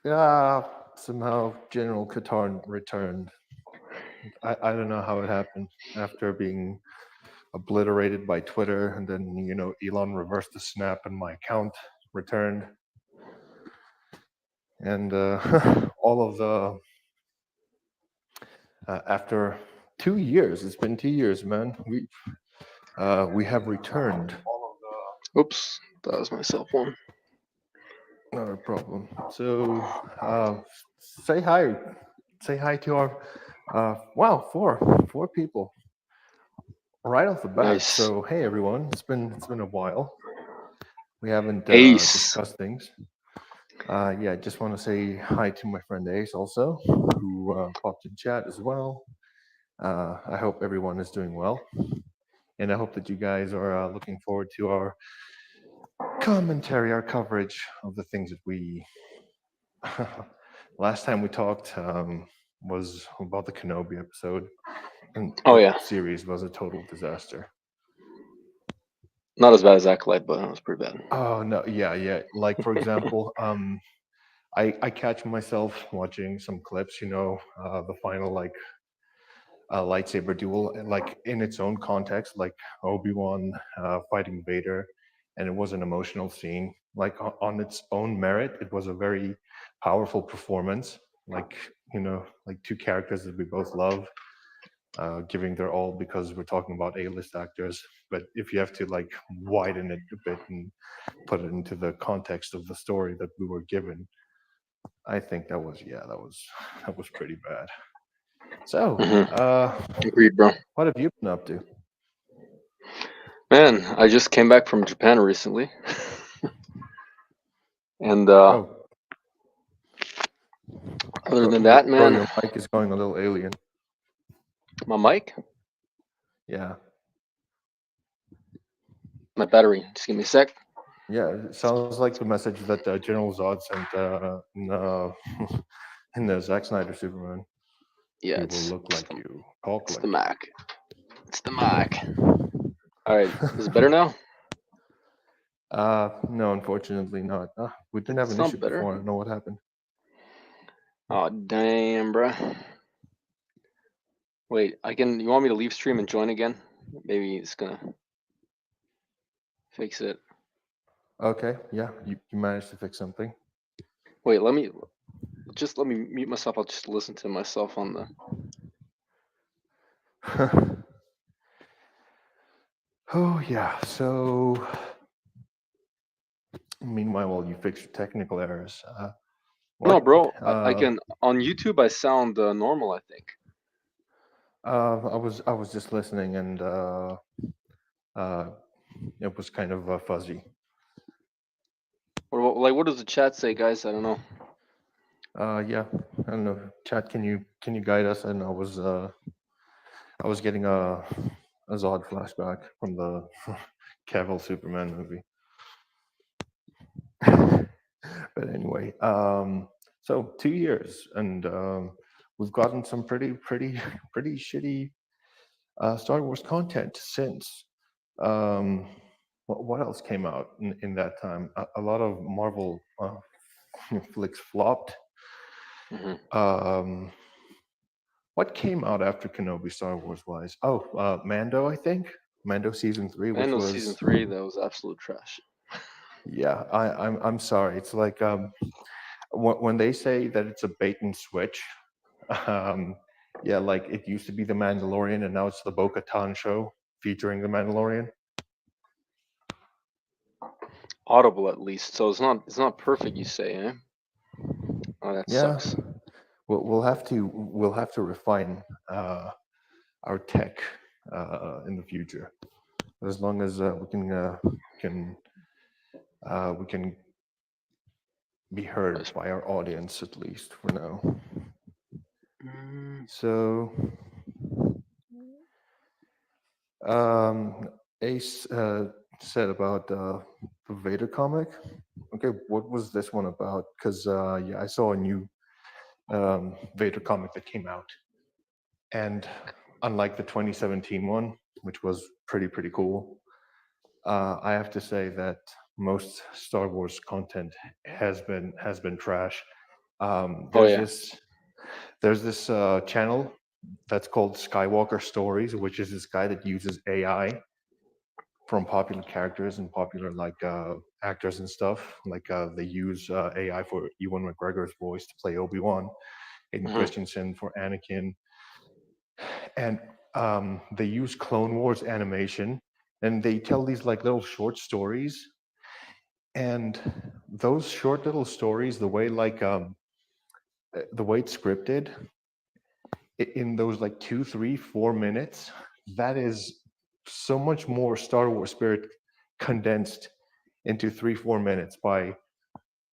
Yeah, somehow General Katarn returned. I don't know how it happened after being obliterated by Twitter, and then Elon reversed the snap, and my account returned, and all of the after 2 years. It's been 2 years, man. We have returned. Oops, that was my cell phone. Not a problem. So say hi. Say hi to our wow, four people right off the bat. Nice. So hey everyone, it's been a while. We haven't Ace. discussed things. Yeah, I just want to say hi to my friend Ace also, who popped in chat as well. I hope everyone is doing well, and I hope that you guys are looking forward to our commentary, our coverage of the things that we. Last time we talked was about the Kenobi episode, and Oh that yeah, series was a total disaster. not as bad as Acolyte, but it was pretty bad. Oh no, yeah, yeah. Like for example, I catch myself watching some clips, the final like lightsaber duel, like in its own context, like Obi-Wan fighting Vader, and it was an emotional scene. Like on its own merit, it was a very powerful performance. Like like two characters that we both love, giving their all because we're talking about A-list actors. But if you have to like widen it a bit and put it into the context of the story that we were given, I think that was that was pretty bad. So, Hmm. Agreed, bro. what have you been up to? Man, I just came back from Japan recently, and Oh, other than that, bro, man, your mic is going a little alien. my mic, Yeah, my battery. Just give me a sec. yeah. It sounds like the message that General Zod sent in the Zack Snyder Superman. Yeah, He will look like you, talk it's the like you. Mac. It's the Mac. All right, is it better now? No, unfortunately not. We didn't have It's an not issue better. before. I don't know what happened. Oh damn, bruh. Wait, I can. You want me to leave stream and join again? Maybe it's gonna fix it. Okay, yeah, you managed to fix something. Wait, let me mute myself. I'll just listen to myself on the. Oh yeah. So meanwhile, while you fix your technical errors, No, what? bro. I can on YouTube. I sound normal. I think. I was just listening, and uh, it was kind of fuzzy. What does the chat say, guys? I don't know. Yeah, I don't know. Chat, can you guide us? And I was getting a Zod flashback from the Cavill Superman movie. But anyway, so 2 years, and we've gotten some pretty shitty Star Wars content since. Um, what else came out in that time? A lot of Marvel flicks flopped. Hmm. Um, what came out after Kenobi, Star Wars wise? Oh, Mando, I think. Mando season 3, which Mando season was, 3. That was absolute trash. yeah. I'm sorry. It's like when they say that it's a bait and switch. Um, yeah, like it used to be the Mandalorian, and now it's the Bo-Katan show featuring the Mandalorian. Audible at least, so it's not perfect. You say, eh? Oh, that Yeah, sucks. we'll have to refine our tech in the future. As long as can we can be heard Nice. by our audience at least for now. Mm, So, um, Ace said about the Vader comic. Okay, what was this one about? Because yeah, I saw a new Vader comic that came out, and unlike the 2017 one, which was pretty cool, I have to say that most Star Wars content has been trash. Oh There's yeah. this channel that's called Skywalker Stories, which is this guy that uses AI from popular characters and popular like actors and stuff. Like they use AI for Ewan McGregor's voice to play Obi-Wan, Hayden Hmm. Christensen for Anakin, and they use Clone Wars animation, and they tell these like little short stories. And those short little stories, the way it's scripted, in those like 2, 3, 4 minutes, that is so much more Star Wars spirit condensed into 3, 4 minutes by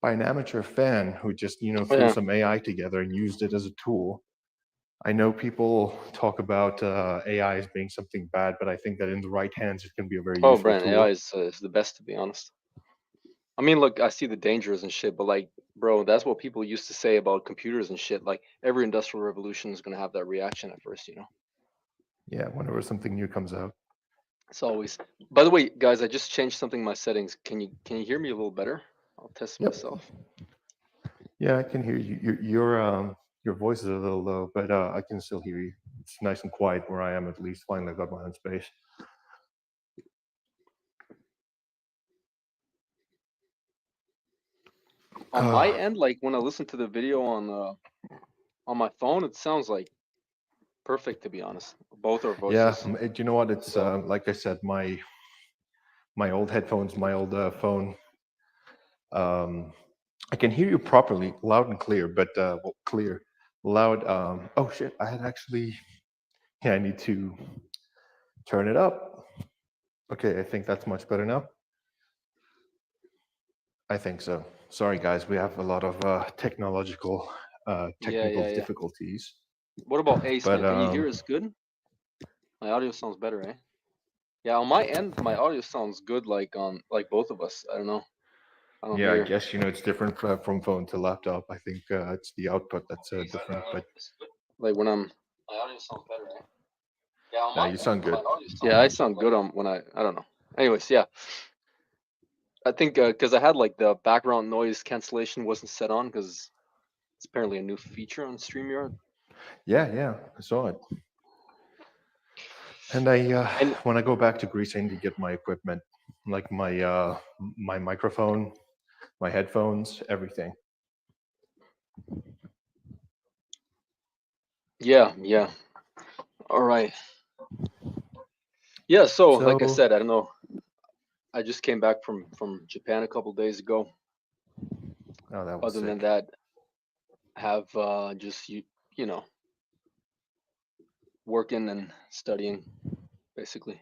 an amateur fan who just Oh threw yeah. some AI together and used it as a tool. I know people talk about AI as being something bad, but I think that in the right hands, it can be a very Oh, useful Brandon, AI tool. is the best, to be honest. I mean, look, I see the dangers and shit, but like, bro, that's what people used to say about computers and shit. Like, every industrial revolution is gonna have that reaction at first, you know. Yeah, whenever something new comes out. It's always. By the way, guys, I just changed something in my settings. Can you hear me a little better? I'll test Yep. myself. Yeah, I can hear you. Your voice is a little low, but I can still hear you. It's nice and quiet where I am, at least. Finally, I got my own space. On my end, like when I listen to the video on my phone, it sounds like perfect, to be honest. Both our Yeah, voices. you know what? It's So like I said, my old headphones, my old phone. Um, I can hear you properly, loud and clear, but well, clear, loud. Oh shit! I had actually. Yeah, I need to turn it up. Okay, I think that's much better now. I think so. Sorry, guys, we have a lot of yeah, technical yeah, yeah. difficulties. What about Ace, But man? Can you hear us good? My audio sounds better, eh? Yeah, on my end, my audio sounds good. Like on like both of us. I don't know. I don't yeah, I hear. guess it's different from phone to laptop. I think it's the output that's different. But Like when I'm. My audio sounds better, eh? Yeah, on yeah, my you end, sound my good. audio sounds. Yeah, I sound good on when I don't know. Anyways, yeah. I think because I had like the background noise cancellation wasn't set on because it's apparently a new feature on StreamYard. Yeah, yeah, I saw it. And And when I go back to Greece, I need to get my equipment, like my microphone, my headphones, everything. yeah, yeah. All right. Yeah, so like I So, said, I don't know. I just came back from Japan a couple days ago. oh, that was Other than sick. that, have just you know working and studying basically.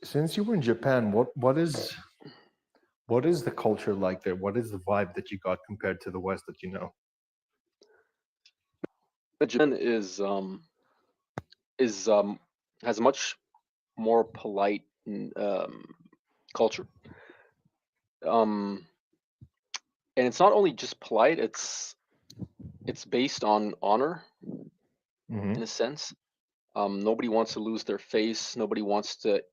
Since you were in Japan, what is the culture like there? What is the vibe that you got compared to the West that you know? But Japan is has much more polite culture. Um, and it's not only just polite; it's based on honor Hmm. in a sense. Nobody wants to lose their face. Nobody wants to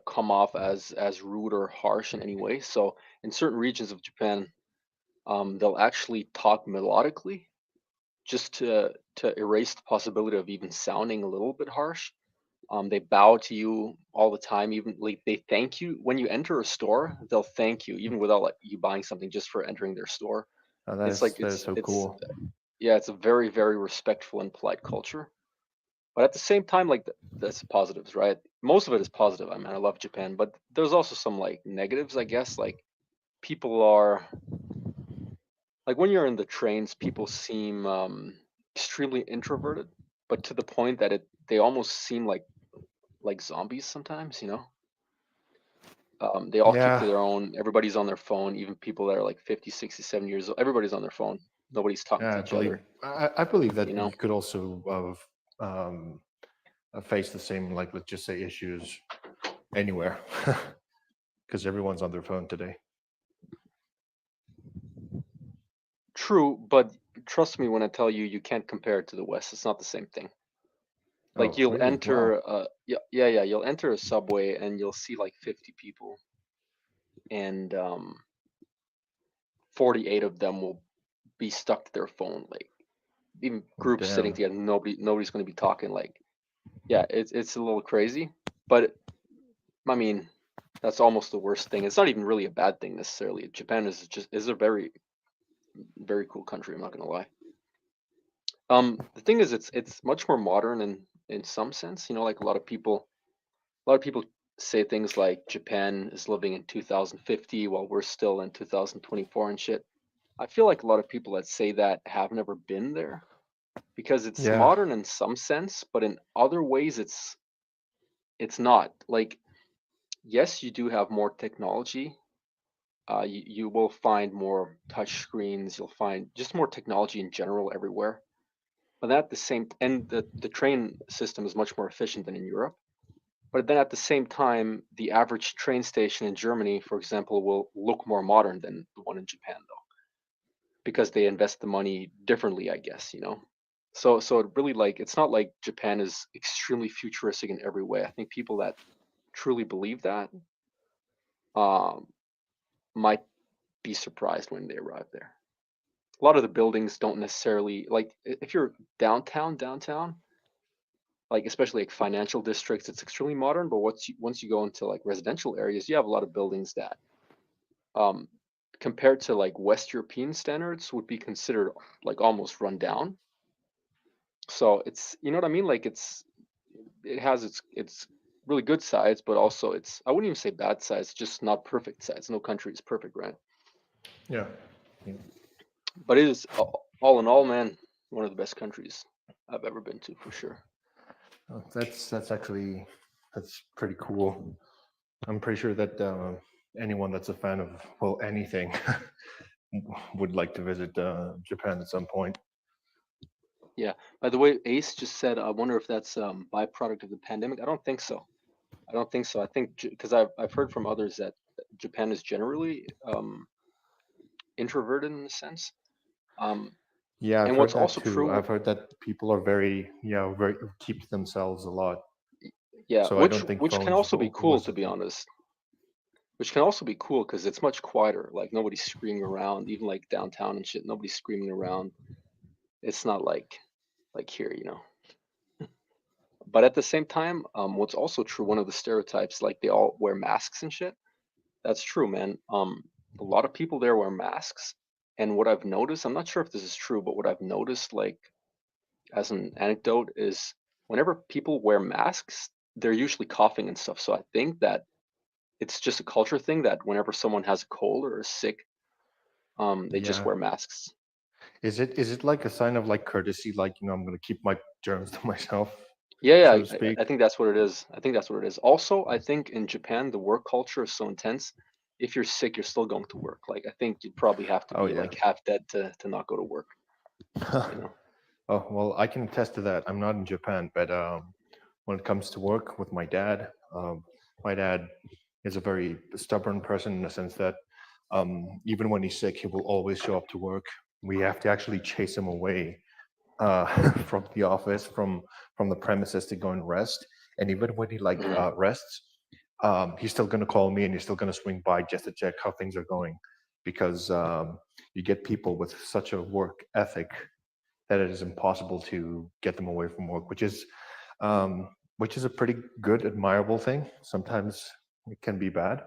come off as rude or harsh in any way. So in certain regions of Japan, they'll actually talk melodically just to erase the possibility of even sounding a little bit harsh. They bow to you all the time. Even like they thank you when you enter a store. They'll thank you even without like you buying something just for entering their store. Oh, It's like that is so it's cool. yeah, it's a very very respectful and polite culture. But at the same time, like that's positives, right? Most of it is positive. I mean, I love Japan, but there's also some like negatives, I guess. Like people are like when you're in the trains, people seem extremely introverted, but to the point that they almost seem like zombies sometimes. You know, they all keep Yeah, to their own. Everybody's on their phone. Even people that are like 50, 60, 70 years old, everybody's on their phone. Nobody's talking to yeah, each other. I believe that You you know, could also face the same, like let's just say, issues anywhere, because everyone's on their phone today. true, but trust me when I tell you, you can't compare it to the West. It's not the same thing. Like Oh, you'll really? Wow. enter yeah, you'll enter a subway and you'll see like 50 people and 48 of them will be stuck to their phone. Like even Oh, groups sitting damn. together, nobody's going to be talking. Like yeah, it's a little crazy, but I mean that's almost the worst thing. It's not even really a bad thing necessarily. Japan is a very cool country. I'm not going to lie. The thing is, it's much more modern in some sense. You know, like a lot of people say things like Japan is living in 2050 while we're still in 2024 and shit. I feel like a lot of people that say that have never been there because it's Yeah. modern in some sense, but in other ways it's not. Like yes, you do have more technology. You will find more touch screens. You'll find just more technology in general everywhere. But at the same, and the train system is much more efficient than in Europe. But then at the same time, the average train station in Germany, for example, will look more modern than the one in Japan, though, because they invest the money differently, I guess, you know. So it really like it's not like Japan is extremely futuristic in every way. I think people that truly believe that um, might be surprised when they arrive there. A lot of the buildings don't necessarily like if you're downtown, like especially like financial districts, it's extremely modern. But once you go into like residential areas, you have a lot of buildings that um, compared to like West European standards would be considered like almost run down. So it's you know what I mean? Like it has its really good sides, but also it's I wouldn't even say bad sides, just not perfect sides. No country is perfect, right? Yeah. Yeah. But it is all in all, man, one of the best countries I've ever been to for sure. That's actually that's pretty cool. I'm pretty sure that anyone that's a fan of well anything would like to visit Japan at some point. Yeah. By the way, Ace just said, I wonder if that's byproduct of the pandemic. I don't think so. I don't think so. I think because I've heard from others that Japan is generally introverted in a sense. Um, Yeah, I've and heard what's that also too. true, I've heard that people are very, very keep themselves a lot. yeah, So I which don't think which can phones also be cool was to a be thing. honest. Which can also be cool because it's much quieter. Like nobody's screaming around, even like downtown and shit. Nobody's screaming around. It's not like here, you know. But at the same time, what's also true, one of the stereotypes, like they all wear masks and shit. That's true, man. A lot of people there wear masks, and what I've noticed, I'm not sure if this is true, but what I've noticed, like as an anecdote, is whenever people wear masks, they're usually coughing and stuff. So I think that it's just a culture thing that whenever someone has a cold or is sick, they just Yeah. wear masks. Is it like a sign of like courtesy, like I'm gonna keep my germs to myself, Yeah, so yeah, to speak? I think that's what it is. I think that's what it is. Also, I think in Japan, the work culture is so intense. If you're sick, you're still going to work. Like I think you'd probably have to Oh be yeah. like half dead to not go to work, you know. Oh well, I can attest to that. I'm not in Japan, but when it comes to work with my dad is a very stubborn person in the sense that even when he's sick, he will always show up to work. We have to actually chase him away from the office, from the premises to go and rest. And even when he like Mhm. rests, he's still gonna call me and he's still gonna swing by just to check how things are going, because you get people with such a work ethic that it is impossible to get them away from work, which is a pretty good, admirable thing. Sometimes it can be bad,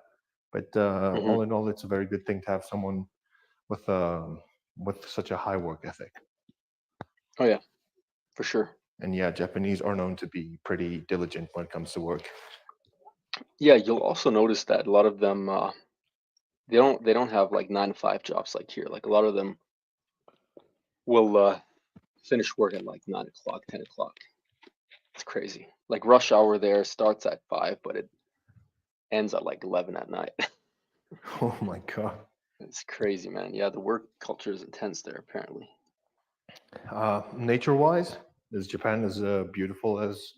but Mhm. all in all, it's a very good thing to have someone with with such a high work ethic. Oh yeah, for sure. And yeah, Japanese are known to be pretty diligent when it comes to work. Yeah, you'll also notice that a lot of them they don't have like 9 to 5 jobs like here. Like a lot of them will finish work at like 9 o'clock, 10 o'clock. It's crazy. Like rush hour there starts at 5, but it ends at like 11 at night. Oh my god. It's crazy, man. Yeah, the work culture is intense there apparently. Nature-wise, is Japan as beautiful as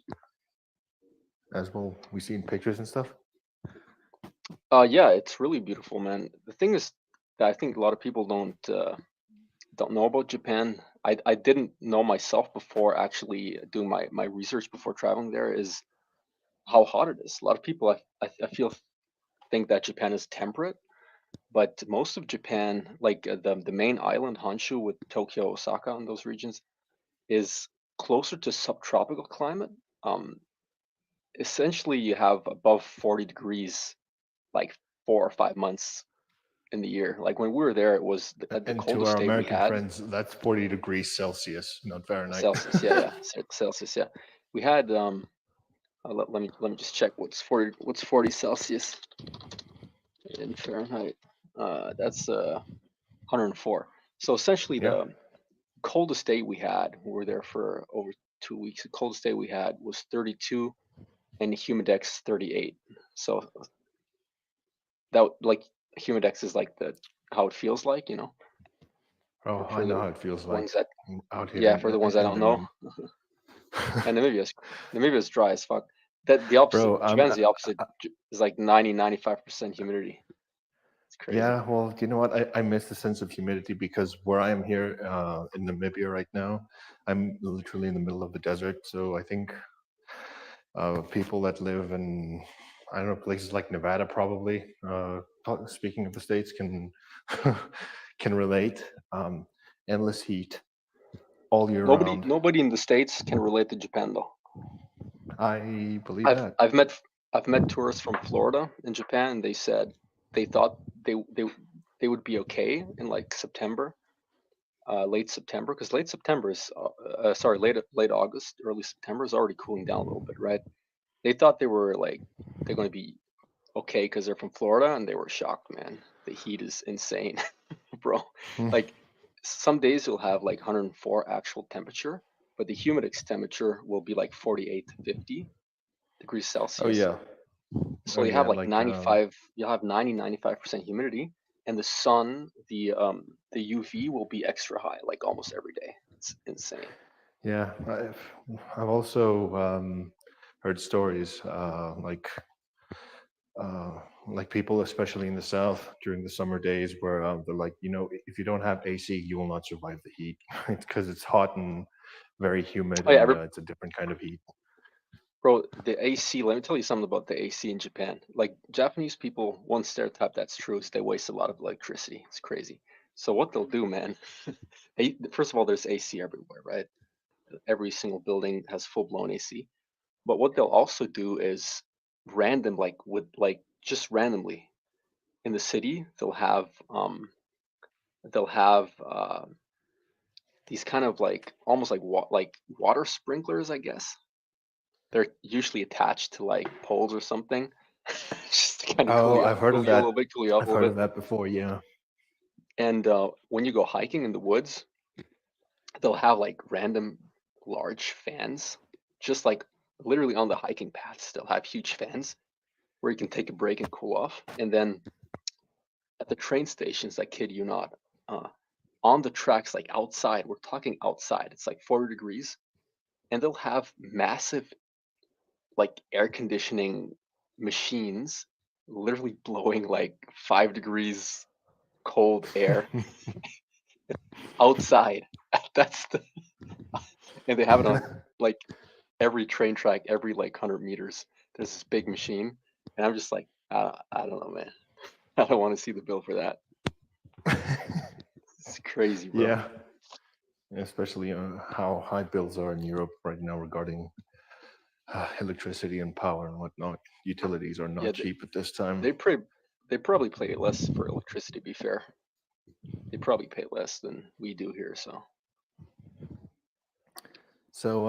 well we see in pictures and stuff? Yeah, it's really beautiful, man. The thing is that I think a lot of people don't know about Japan. I didn't know myself before actually doing my research before traveling there is how hot it is. A lot of people I feel think that Japan is temperate, But most of Japan, like the main island, Honshu, with Tokyo, Osaka, and those regions, is closer to subtropical climate. Um, Essentially, you have above 40 degrees like 4 or 5 months in the year. Like when we were there, it was the And to coldest our day we American had. friends, that's 40 degrees Celsius, not Fahrenheit. Celsius, yeah, yeah, Celsius, yeah. We had let me just check what's 40 Celsius in Fahrenheit. That's 104. So essentially, Yeah. the coldest day we had, we were there for over 2 weeks. The coldest day we had was 32, and the humidex 38. So that like humidex is like the how it feels like, Oh, I for know the how it feels like ones that out here yeah, for the ones that in don't the know. room. And Namibia's dry as fuck. That the opposite. Bro, Japan's the opposite. Is like 90-95% humidity. It's crazy. yeah, well, you know what? I miss the sense of humidity because where I am here in Namibia right now, I'm literally in the middle of the desert. So I think people that live in, I don't know, places like Nevada probably, speaking of the states, can can relate. Endless heat all year Nobody round. nobody in the States can relate to Japan though. I believe I've that. I've met I've met tourists from Florida in Japan, and they said they thought they they would be okay in like September, late September, because late September is sorry, late August, early September is already cooling down a little bit, right? They thought they were like they're going to be okay because they're from Florida, and they were shocked, man. The heat is insane, bro. Hmm. Like some days you'll have like 104 actual temperature, but the humidex temperature will be like 48 to 50 degrees Oh Celsius. yeah. So Oh you have yeah. like Like 95, you'll have 95% humidity, and the sun, the UV will be extra high like almost every day. It's insane. yeah. I've also heard stories uh, like people, especially in the south during the summer days, where they're like, if you don't have AC, you will not survive the heat because it's hot and very humid, Oh yeah, and it's a different kind of heat. bro, the AC, let me tell you something about the AC in Japan. Like Japanese people, one stereotype that's true is they waste a lot of electricity. It's crazy. So what they'll do, man, first of all, there's AC everywhere, right? Every single building has full blown AC. But what they'll also do is random, like with like just randomly in the city, they'll have these kind of like almost like like water sprinklers, I guess. They're usually attached to like poles or something, just to kind of Oh, I've heard cool of you a little that. bit, cool you off a I've little heard bit. of that before. Yeah. And when you go hiking in the woods, they'll have like random large fans, just like literally on the hiking paths. They'll have huge fans where you can take a break and cool off. And then at the train stations, I kid you not, uh, on the tracks, like outside, we're talking outside, it's like 40 degrees, and they'll have massive like air conditioning machines literally blowing like 5 degrees cold air outside. That's the and they have it on like every train track, every like 100 meters. There's this big machine, and I'm just like, I don't know, man. I don't want to see the bill for that. It's crazy, bro. Yeah, especially how high bills are in Europe right now regarding electricity and power and whatnot. Utilities are Yeah, not cheap at this time. they pay they probably pay less for electricity. To be fair, they probably pay less than we do here. So So,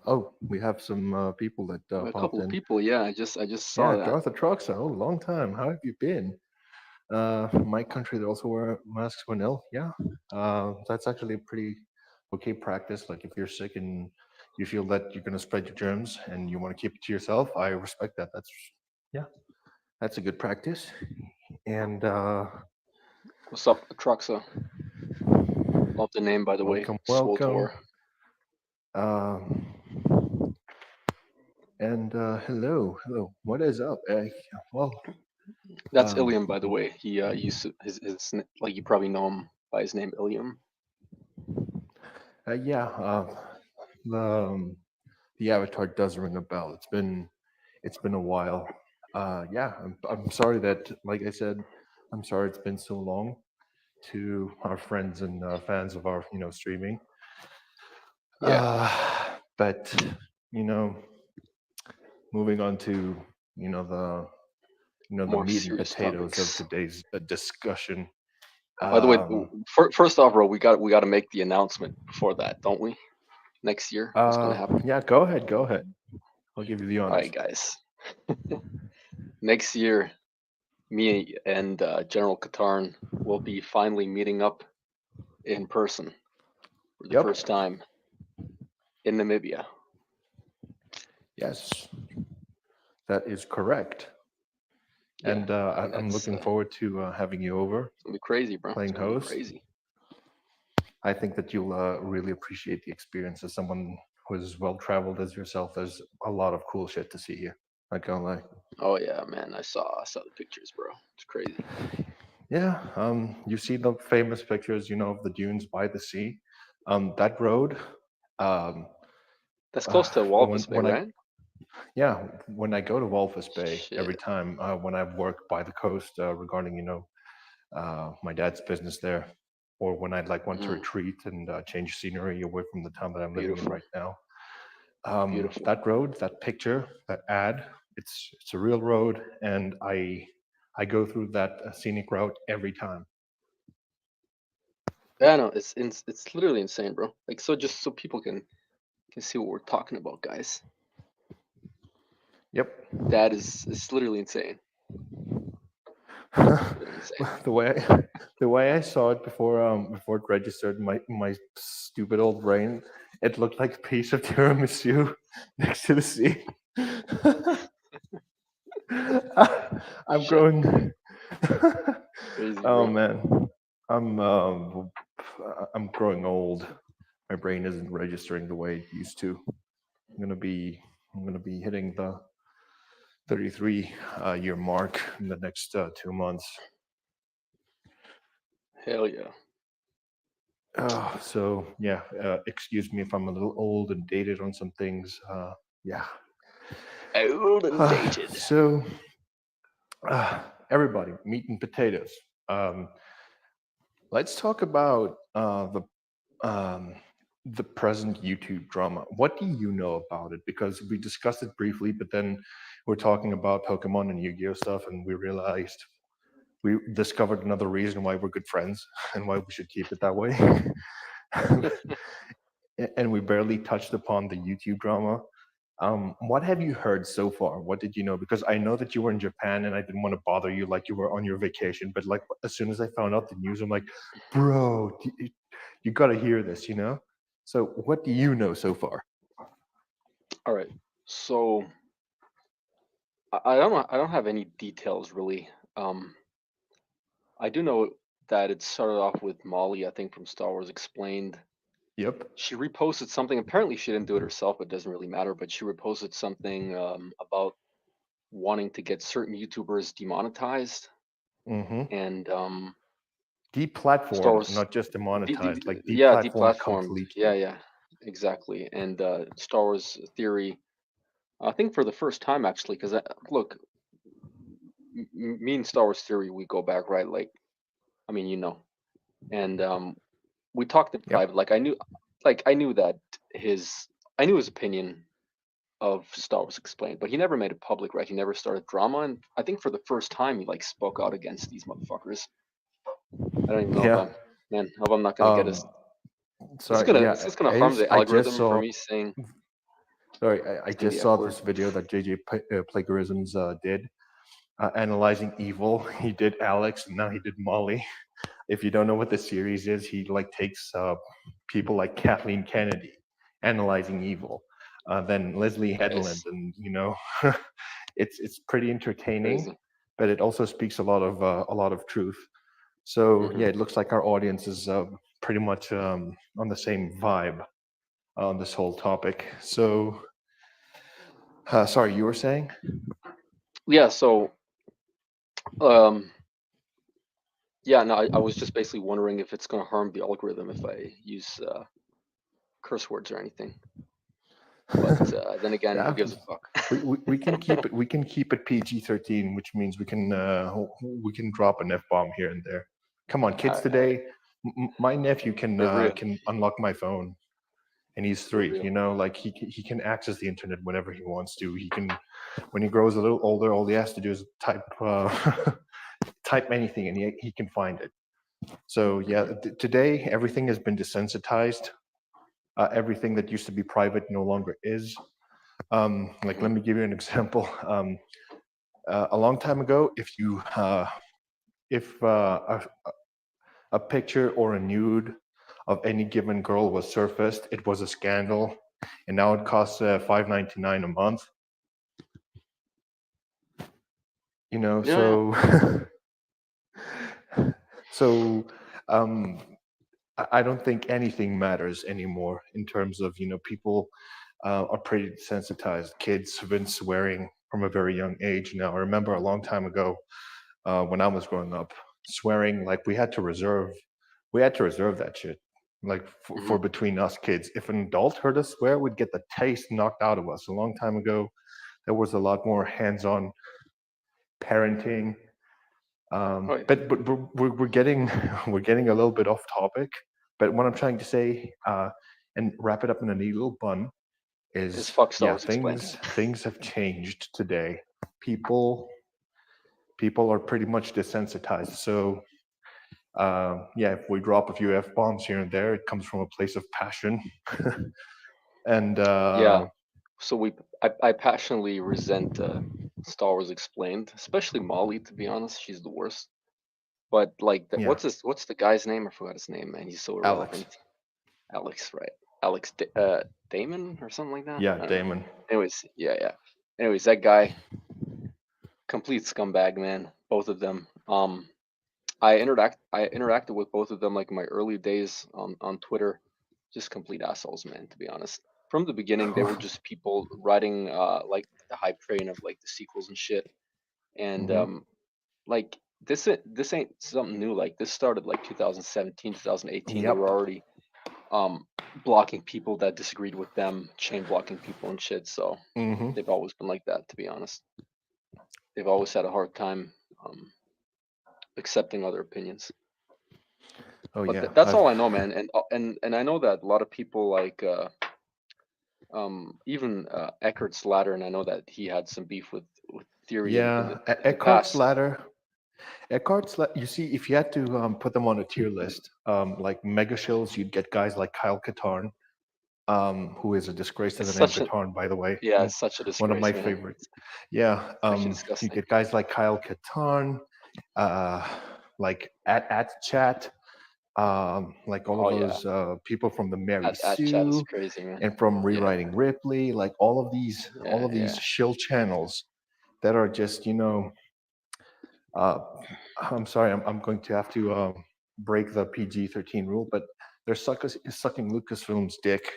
oh, we have some people that a popped couple of in. people, yeah, I just saw Yeah, that. Darth Trucks. Oh, long time. How have you been? My country, they also wear masks when ill. Yeah, that's actually a pretty okay practice. Like if you're sick and you feel that you're gonna spread your germs and you want to keep it to yourself, I respect that. Yeah, that's a good practice. And What's up, Truxa? Love the name, by the way. welcome, welcome. Swotor. Uh, and hello, hello. What is up? Well, That's um, Ilium, by the way. He used to, like you probably know him by his name, Ilium. yeah. The um, the avatar does ring a bell. It's been a while. Yeah, I'm sorry that, like I said, I'm sorry it's been so long to our friends and fans of our streaming. Yeah, But you know, moving on to the the more meat and serious potatoes of topics. today's discussion. By the way, Um, first off, bro, we got to make the announcement before that, don't we? Next year, what's gonna happen? yeah, go ahead, go ahead. I'll give you the All right, honors. guys. Next year, me and General Katarn will be finally meeting up in person for the Yep. first time in Namibia. Yes, that is correct. Yeah, And and I'm that's looking forward to having you over, it's gonna be crazy, bro. It's playing gonna be host. crazy. I think that you'll really appreciate the experience as someone who is as well traveled as yourself. There's a lot of cool shit to see here. Not gonna lie. Oh yeah, man, I saw the pictures, bro. It's crazy. Yeah, you see the famous pictures, of the dunes by the sea. That road, um, That's close to when Walvis Bay, when I right? yeah, when I go to Walvis Bay every Shit. time when I work by the coast regarding my dad's business there, or when I'd like want to Mm, retreat and change scenery away from the town that I'm living in beautiful, right now. beautiful. That road, that picture, that ad, it's a real road, and I go through that scenic route every time. Yeah, no, it's literally insane, bro. Like, so just so people can see what we're talking about, guys. Yep. That is literally insane. Literally insane. the way the way I saw it before it registered my stupid old brain, it looked like a piece of tiramisu next to the sea. I'm Shit, growing. crazy, Oh bro. man, I'm um, I'm growing old. My brain isn't registering the way it used to. I'm gonna be I'm gonna be hitting the 33 year mark in the next 2 months. Hell yeah. So yeah, excuse me if I'm a little old and dated on some things. Yeah. Old and dated. So everybody, meat and potatoes. Um, let's talk about um, the present YouTube drama. What do you know about it? Because we discussed it briefly, but then we're talking about Pokemon and Yu-Gi-Oh stuff, and we realized we discovered another reason why we're good friends and why we should keep it that way. And we barely touched upon the YouTube drama. What have you heard so far? What did you know? Because I know that you were in Japan, and I didn't want to bother you like you were on your vacation. But like as soon as I found out the news, I'm like, bro, you got to hear this. So what do you know so far? All right. So I don't have any details really. Um, I do know that it started off with Molly, I think from Star Wars Explained. Yep. She reposted something. Apparently, she didn't do it herself, but it doesn't really matter. But she reposted something about wanting to get certain YouTubers demonetized, Mm-hmm. and Star Deplatformed, Wars, not just demonetized, like yeah, deplatformed deplatformed. Yeah, completely. yeah, exactly. And Star Wars Theory, I think for the first time actually, because look, me and Star Wars Theory, we go back, right? Like, I mean, and we talked in Yep. private. Like I knew that his, I knew his opinion of Star Wars Explained, but he never made it public, right? He never started drama, and I think for the first time he like spoke out against these motherfuckers. I don't even know if Yeah. I'm, man, I hope I'm not gonna get us. Um. Sorry. Is Yeah. this gonna harm the I just algorithm for saw. me saying Sorry, I saying the just F saw word? this video that JJ Plagiarisms did analyzing evil. He did Alex, and now he did Molly. If you don't know what the series is, he like takes people like Kathleen Kennedy analyzing evil, then Leslie Headland, Nice, and it's pretty entertaining, crazy. but it also speaks a lot of truth. So Hmm. yeah, it looks like our audience is pretty much on the same vibe on this whole topic. So sorry, you were saying? Yeah. So um, yeah. No, I was just basically wondering if it's gonna harm the algorithm if I use curse words or anything. But then again, who Yeah, gives a fuck? we can keep it PG-13, which means we can drop an F-bomb here and there. Come on, kids All right, today. My nephew for real, can unlock my phone, and he's for 3. real. You know, like he can access the internet whenever he wants to. He can, when he grows a little older, all he has to do is type type anything, and he can find it. So yeah, Hmm. today everything has been desensitized. Everything that used to be private no longer is. Like, Hmm. let me give you an example. A long time ago, if a picture or a nude of any given girl was surfaced, it was a scandal, and now it costs $5.99 a month. You know, Yeah, yeah. so so um, I don't think anything matters anymore in terms of, people are pretty desensitized. Kids have been swearing from a very young age now. I remember a long time ago, when I was growing up, swearing, like, we had to reserve that shit. Like, Hmm. for between us kids, if an adult heard us swear, we'd get the taste knocked out of us. A long time ago, there was a lot more hands-on parenting. Oh yeah, But we're getting we're getting a little bit off topic. But what I'm trying to say, and wrap it up in a neat little bun, is is fuck Star yeah, Wars explained. things have changed today. People people are pretty much desensitized. So yeah, if we drop a few f bombs here and there, it comes from a place of passion. And Yeah. So I passionately resent Star Wars explained, especially Molly. To be honest, she's the worst. But like, yeah, what's the guy's name? I forgot his name, man. He's so Alex. irrelevant. Alex, right? Damon or something like that. Yeah, I don't know. Damon. Anyways, yeah, yeah. Anyways, that guy, complete scumbag, man. Both of them. I interacted with both of them like in my early days on Twitter. Just complete assholes, man, to be honest. From the beginning, they were just people riding like the hype train of like the sequels and shit. And Hmm. like this ain't something new. Like this started like 2017, 2018. They were Yep. already blocking people that disagreed with them, chain blocking people and shit. So Hmm. they've always been like that, to be honest. They've always had a hard time um accepting other opinions. Oh But yeah, that's I've all I know, man. And I know that a lot of people like even Eckhart Slatter, and I know that he had some beef with theory yeah, in the past. You see, if you had to put them on a tier list, like mega shills, you'd get guys like Kyle Katarn, who is a disgrace to It's the name such a Katarn, by the way. Yeah, it's such a One of my disgrace, man. favorites. Yeah, It's actually you disgusting. get guys like Kyle Katarn, uh, like at chat, like all of Oh yeah, those people from the Mary at chat is Sue crazy, man. and from Yeah, Rewriting Ripley, like all yeah, of these yeah. shill channels that are just, uh, I'm sorry, I'm going to have to break the PG-13 rule, but they're sucking Lucasfilm's dick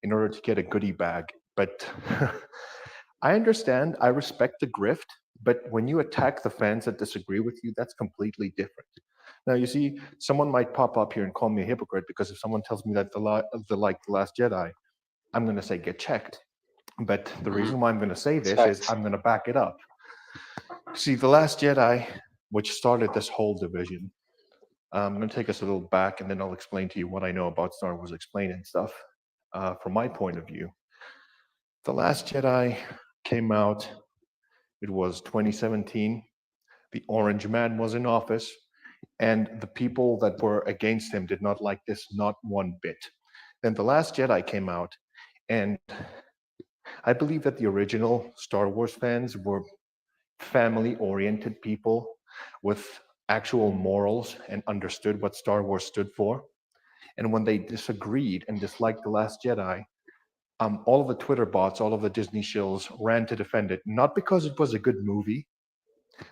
in order to get a goodie bag. But I understand, I respect the grift, but when you attack the fans that disagree with you, that's completely different. Now, you see, someone might pop up here and call me a hypocrite because if someone tells me that the Last Jedi, I'm going to say get checked. But the Hmm. reason why I'm going to say It's this is facts. I'm going to back it up. See, the Last Jedi, which started this whole division, I'm going to take us a little back, and then I'll explain to you what I know about Star Wars Explained and stuff. From my point of view, the Last Jedi came out. It was 2017. The Orange Man was in office, and the people that were against him did not like this not one bit. Then The Last Jedi came out, and I believe that the original Star Wars fans were family oriented people with actual morals and understood what Star Wars stood for. And when they disagreed and disliked The Last Jedi, all of the Twitter bots, all of the Disney shills ran to defend it, not because it was a good movie,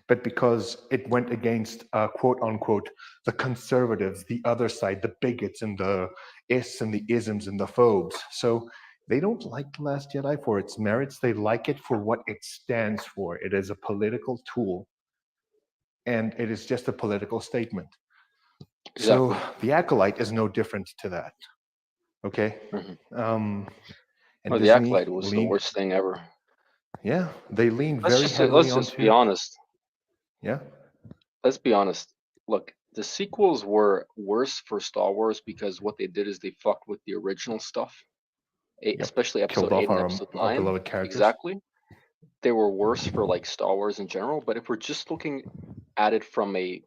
but because it went against, quote unquote, the conservatives, the other side, the bigots, and the ists and the isms and the phobes. So they don't like The Last Jedi for its merits. They like it for what it stands for. It is a political tool, and it is just a political statement. So Exactly. the acolyte is no different to that. Okay. Hmm. Um, And Oh, the Disney Acolyte was the leaned, worst thing ever. yeah, they leaned very heavily Let's just be onto, honest. yeah, Let's be honest. Look, the sequels were worse for Star Wars because what they did is they fucked with the original stuff, yep, especially killed Episode off 8 and Episode our 9. beloved characters. Exactly. They were worse for like Star Wars in general, but if we're just looking at it from a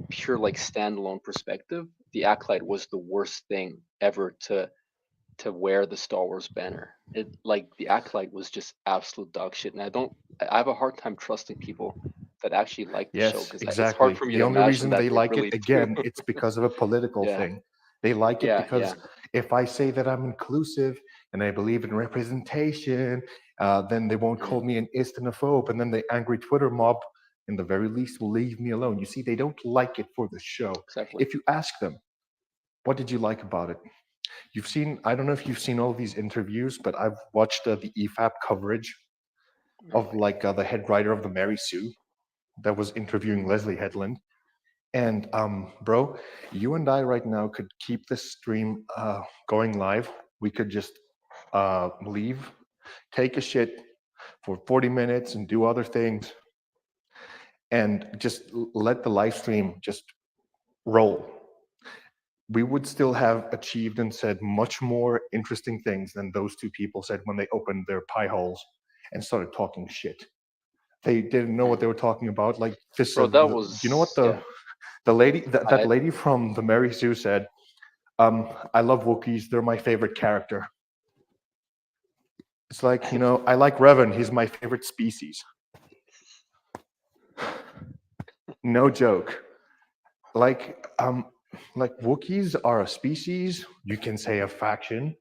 pure like standalone perspective, the Acolyte was the worst thing ever to wear the Star Wars banner. It like the Acolyte was just absolute dog shit, and I have a hard time trusting people that actually like the show Yes, because it's hard exactly. for me The to only imagine reason that they they like it, really do. again, it's because of a political Yeah, thing. They like it yeah. because if I say that I'm inclusive and I believe in representation, then they won't call Mm, me an islamophobe, and then the angry Twitter mob, in the very least, will leave me alone. You see, they don't like it for the show. exactly. If you ask them, what did you like about it? You've seen, I don't know if you've seen all these interviews, but I've watched the EFAP coverage of like the head writer of the Mary Sue that was interviewing Leslie Headland. And bro, you and I right now could keep this stream going live. We could just leave, take a shit for 40 minutes and do other things and just let the live stream just roll. We would still have achieved and said much more interesting things than those two people said when they opened their pie holes and started talking shit. They didn't know what Mm. they were talking about. Like this, Bro, that you know what was yeah. the lady that I lady from the Mary Sue said. I love Wookiees. They're my favorite character. It's like, I like Revan. He's my favorite species. No joke. Like, like Wookiees are a species. You can say a faction.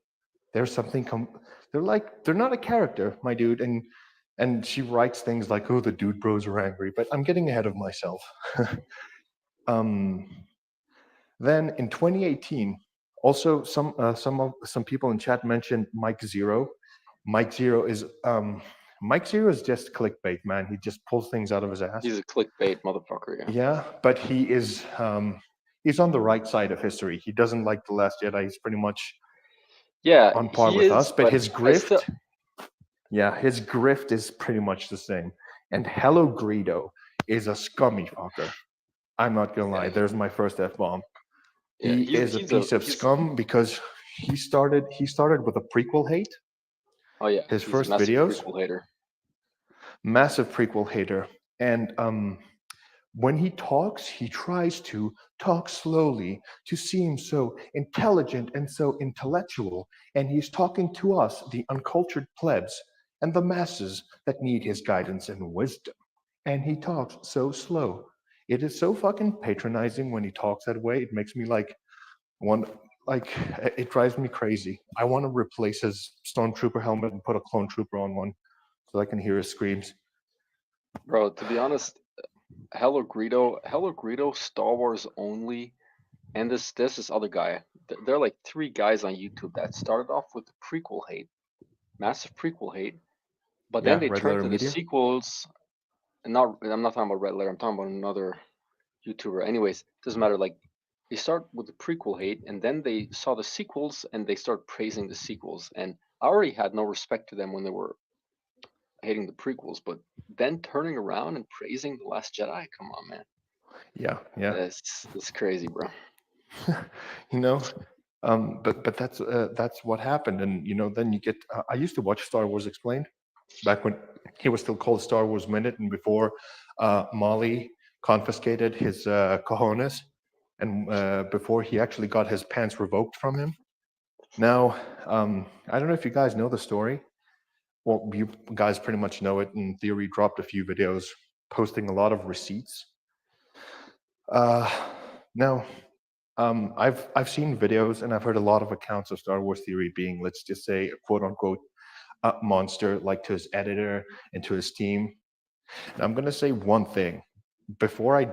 There's something. They're not a character, my dude. And she writes things like, "Oh, the dude bros are angry," but I'm getting ahead of myself. um, then in 2018, also some people in chat mentioned Mike Zero. Mike Zero is Mike Zero is just clickbait, man. He just pulls things out of his ass. he's a clickbait motherfucker, yeah. Yeah, but he's on the right side of history. He doesn't like the Last Jedi. He's pretty much Yeah, on par he with is, us. But but his I still grift, yeah, his grift is pretty much the same. And Hello Greedo is a scummy fucker. I'm not gonna lie. yeah, There's my first F bomb. yeah, He is a piece of he's scum because he started with a prequel hate. oh yeah, His he's a first massive videos, prequel hater. massive prequel hater, and when he talks, he tries to talk slowly to seem so intelligent and so intellectual, and he's talking to us, the uncultured plebs, and the masses that need his guidance and wisdom. And he talks so slow. It is so fucking patronizing when he talks that way. It makes me one like it drives me crazy. I want to replace his stormtrooper helmet and put a clone trooper on one so I can hear his screams. Bro, to be honest, Hello Greedo, Star Wars only, and this other guy. There are like three guys on YouTube that started off with the prequel hate, massive prequel hate, but then Yeah, they Red turned Letter to the Media. sequels. And not, I'm not talking about Red Letter. I'm talking about another YouTuber. Anyways, doesn't matter. Like they start with the prequel hate, and then they saw the sequels, and they start praising the sequels. And I already had no respect to them when they were hating the prequels, but then turning around and praising the Last Jedi. Come on, man. Yeah, yeah. That's crazy, bro. you know, but that's what happened, and then you get. I used to watch Star Wars Explained back when he was still called Star Wars Minute, and before Molly confiscated his cojones, and before he actually got his pants revoked from him. Now, I don't know if you guys know the story. Well, you guys pretty much know it. In theory, dropped a few videos posting a lot of receipts. Uh, now, I've seen videos and I've heard a lot of accounts of Star Wars Theory being, let's just say, a quote unquote monster, like to his editor and to his team. And I'm gonna say one thing before I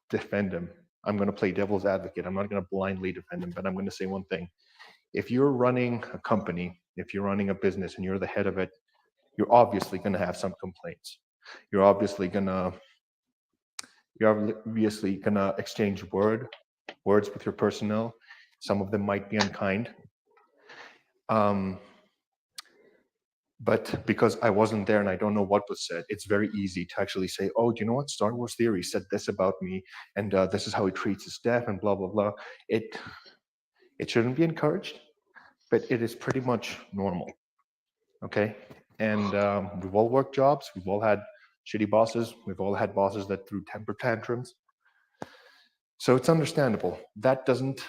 defend him. I'm gonna play devil's advocate. I'm not gonna blindly defend him, but I'm gonna say one thing. If you're running a company, if you're running a business and you're the head of it, you're obviously gonna have some complaints. You're obviously gonna exchange words with your personnel. Some of them might be unkind. Um, But because I wasn't there and I don't know what was said, it's very easy to actually say, "Oh, do you know what? Star Wars Theory said this about me, and this is how he treats his staff, and blah blah blah." It it shouldn't be encouraged, but it is pretty much normal. Okay, and we've all worked jobs. We've all had shitty bosses. We've all had bosses that threw temper tantrums. So it's understandable. That doesn't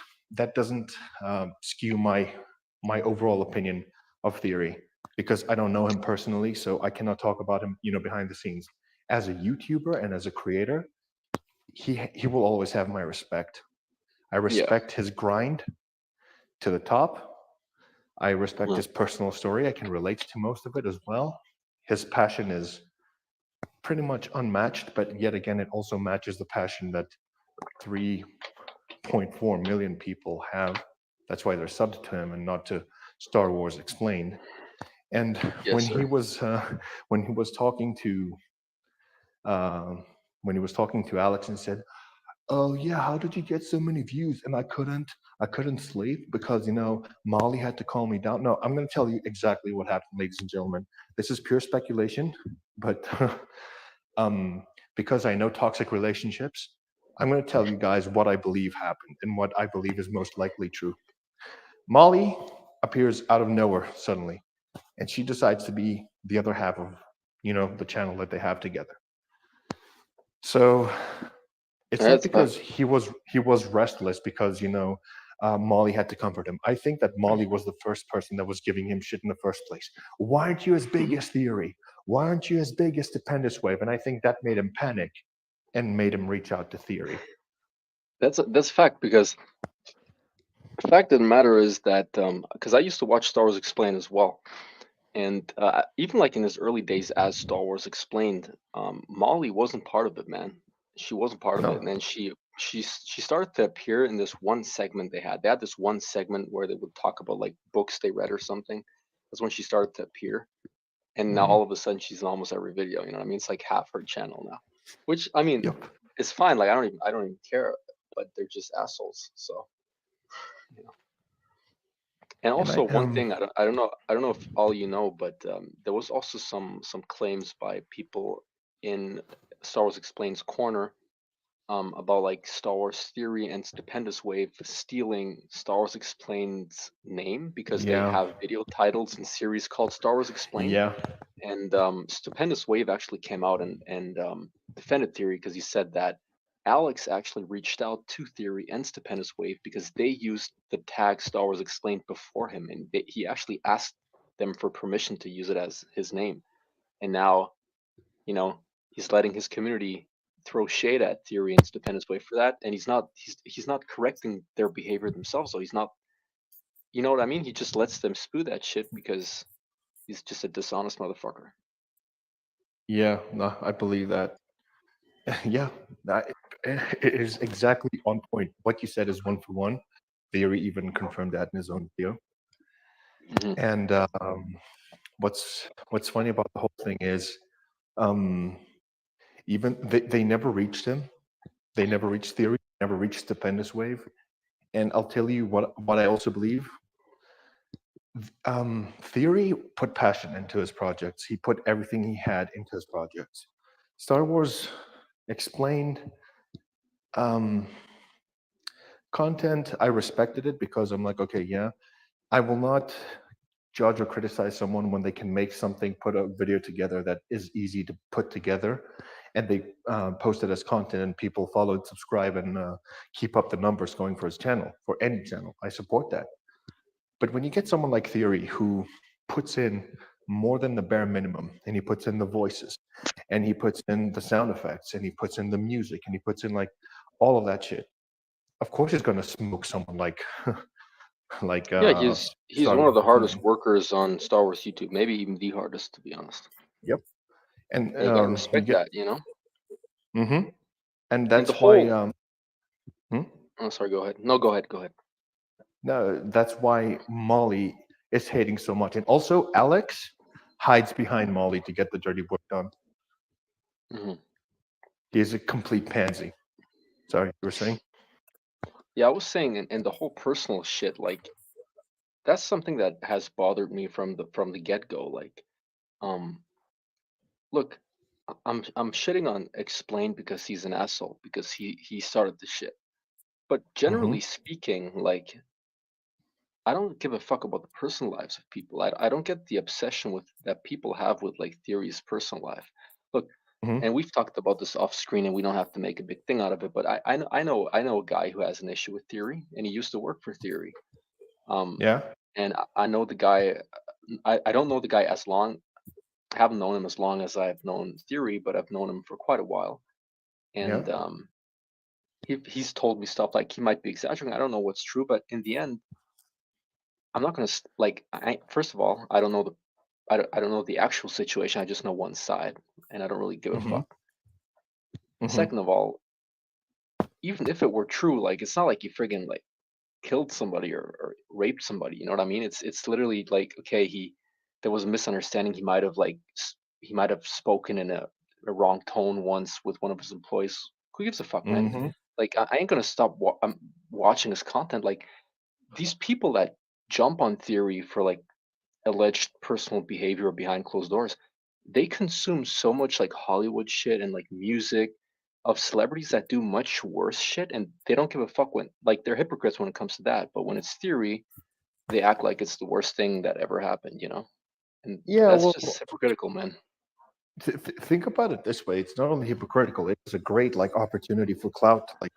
skew my overall opinion of Theory because I don't know him personally, so I cannot talk about him, behind the scenes. As a YouTuber and as a creator, he will always have my respect. I Yeah. respect his grind to the top. I respect Mm. his personal story. I can relate to most of it as well. His passion is pretty much unmatched, but yet again, it also matches the passion that 3.4 million people have. That's why they're subbed to him and not to Star Wars Explained. And Yes, when he sir. was when he was talking to uh, Alex and said, "Oh yeah, how did you get so many views?" And I couldn't sleep because Molly had to calm me down. No, I'm going to tell you exactly what happened, ladies and gentlemen. This is pure speculation, but um, because I know toxic relationships, I'm going to tell you guys what I believe happened and what I believe is most likely true. Molly appears out of nowhere suddenly, and she decides to be the other half of the channel that they have together. So it's not That's fact. because he was restless because Molly had to comfort him. I think that Molly was the first person that was giving him shit in the first place. Why aren't you as big Mhm. as Theory? Why aren't you as big as Stupendous Wave? And I think that made him panic and made him reach out to Theory. That's fact because the fact of the matter is that because I used to watch Star Wars Explained as well, and even like in his early days as Star Wars Explained, Molly wasn't part of it, man. She wasn't part of it, No. and then she started to appear in this one segment they had. They had this one segment where they would talk about like books they read or something. That's when she started to appear, and now Hmm. all of a sudden she's in almost every video. You know what I mean? It's like half her channel now, which I mean, Yep. it's fine. Like I don't even care, but they're just assholes. So you know. And And also I one thing I don't know if all you know, but there was also some claims by people in Star Wars Explained's corner about like Star Wars Theory and Stupendous Wave stealing Star Wars Explained's name because they yeah, have video titles and series called Star Wars Explained. yeah, And Stupendous Wave actually came out and defended Theory because he said that Alex actually reached out to Theory and Stupendous Wave because they used the tag Star Wars Explained before him, and he actually asked them for permission to use it as his name. And now, you know, he's letting his community throw shade at Theory and Stupendous Wave for that, and he's not correcting their behavior themselves. So he's not, you know what I mean? He just lets them spew that shit because he's just a dishonest motherfucker. yeah. No, I believe that. Yeah, that it is exactly on point. What you said is one for one. Theory even confirmed that in his own video. Hmm. And what's funny about the whole thing is, um, even they never reached him. They never reached Theory. Never reached Stupendous Wave. And I'll tell you what I also believe. Theory put passion into his projects. He put everything he had into his projects. Star Wars Explained um, content. I respected it because I'm like, okay, yeah, I will not judge or criticize someone when they can make something, put a video together that is easy to put together, and they post it as content, and people follow and subscribe and keep up the numbers going for his channel, for any channel. I support that. But when you get someone like Theory who puts in more than the bare minimum, and he puts in the voices, and he puts in the sound effects, and he puts in the music, and he puts in like all of that shit, of course he's going to smoke someone like like Yeah, he's Star one of Wars the hardest Explained. workers on Star Wars YouTube, maybe even the hardest, to be honest. Yep. And And you gotta you respect get that, you know. hmm and And the that's why whole, hmm? oh, sorry, go ahead. No, go ahead, go ahead. No, that's why Molly is hating so much, and also Alex hides behind Molly to get the dirty work done. Hmm. He is a complete pansy. Sorry, you were saying? Yeah, I was saying, and the whole personal shit, like that's something that has bothered me from the get go. Like Um, Look, I'm shitting on Explain because he's an asshole because he started the shit. But Hmm. generally speaking, like I don't give a fuck about the personal lives of people. I don't get the obsession with that people have with like Theory's personal life. Look, Hmm. and we've talked about this off screen, and we don't have to make a big thing out of it. But I know a guy who has an issue with Theory, and he used to work for Theory. Um, Yeah. and I know the guy. I don't know the guy as long. I haven't known him as long as I've known Theory, but I've known him for quite a while. Yeah. And he's told me stuff like he might be exaggerating. I don't know what's true, but in the end, I'm not gonna like. First of all, I don't know the actual situation. I just know one side, and I don't really give a Hmm. fuck. Hmm. Second of all, even if it were true, like it's not like he friggin' like killed somebody or raped somebody. You know what I mean? It's literally like okay, he there was a misunderstanding. He might have spoken in a wrong tone once with one of his employees. Who gives a fuck, man? Hmm. Like I ain't gonna stop watching his content. Like these people that jump on Theory for like alleged personal behavior behind closed doors, they consume so much like Hollywood shit and like music of celebrities that do much worse shit, and they don't give a fuck when like they're hypocrites when it comes to that. But when it's Theory, they act like it's the worst thing that ever happened, you know? And Yeah. that's Well, just hypocritical, man. think about it this way. It's not only hypocritical, it's a great like opportunity for clout. Like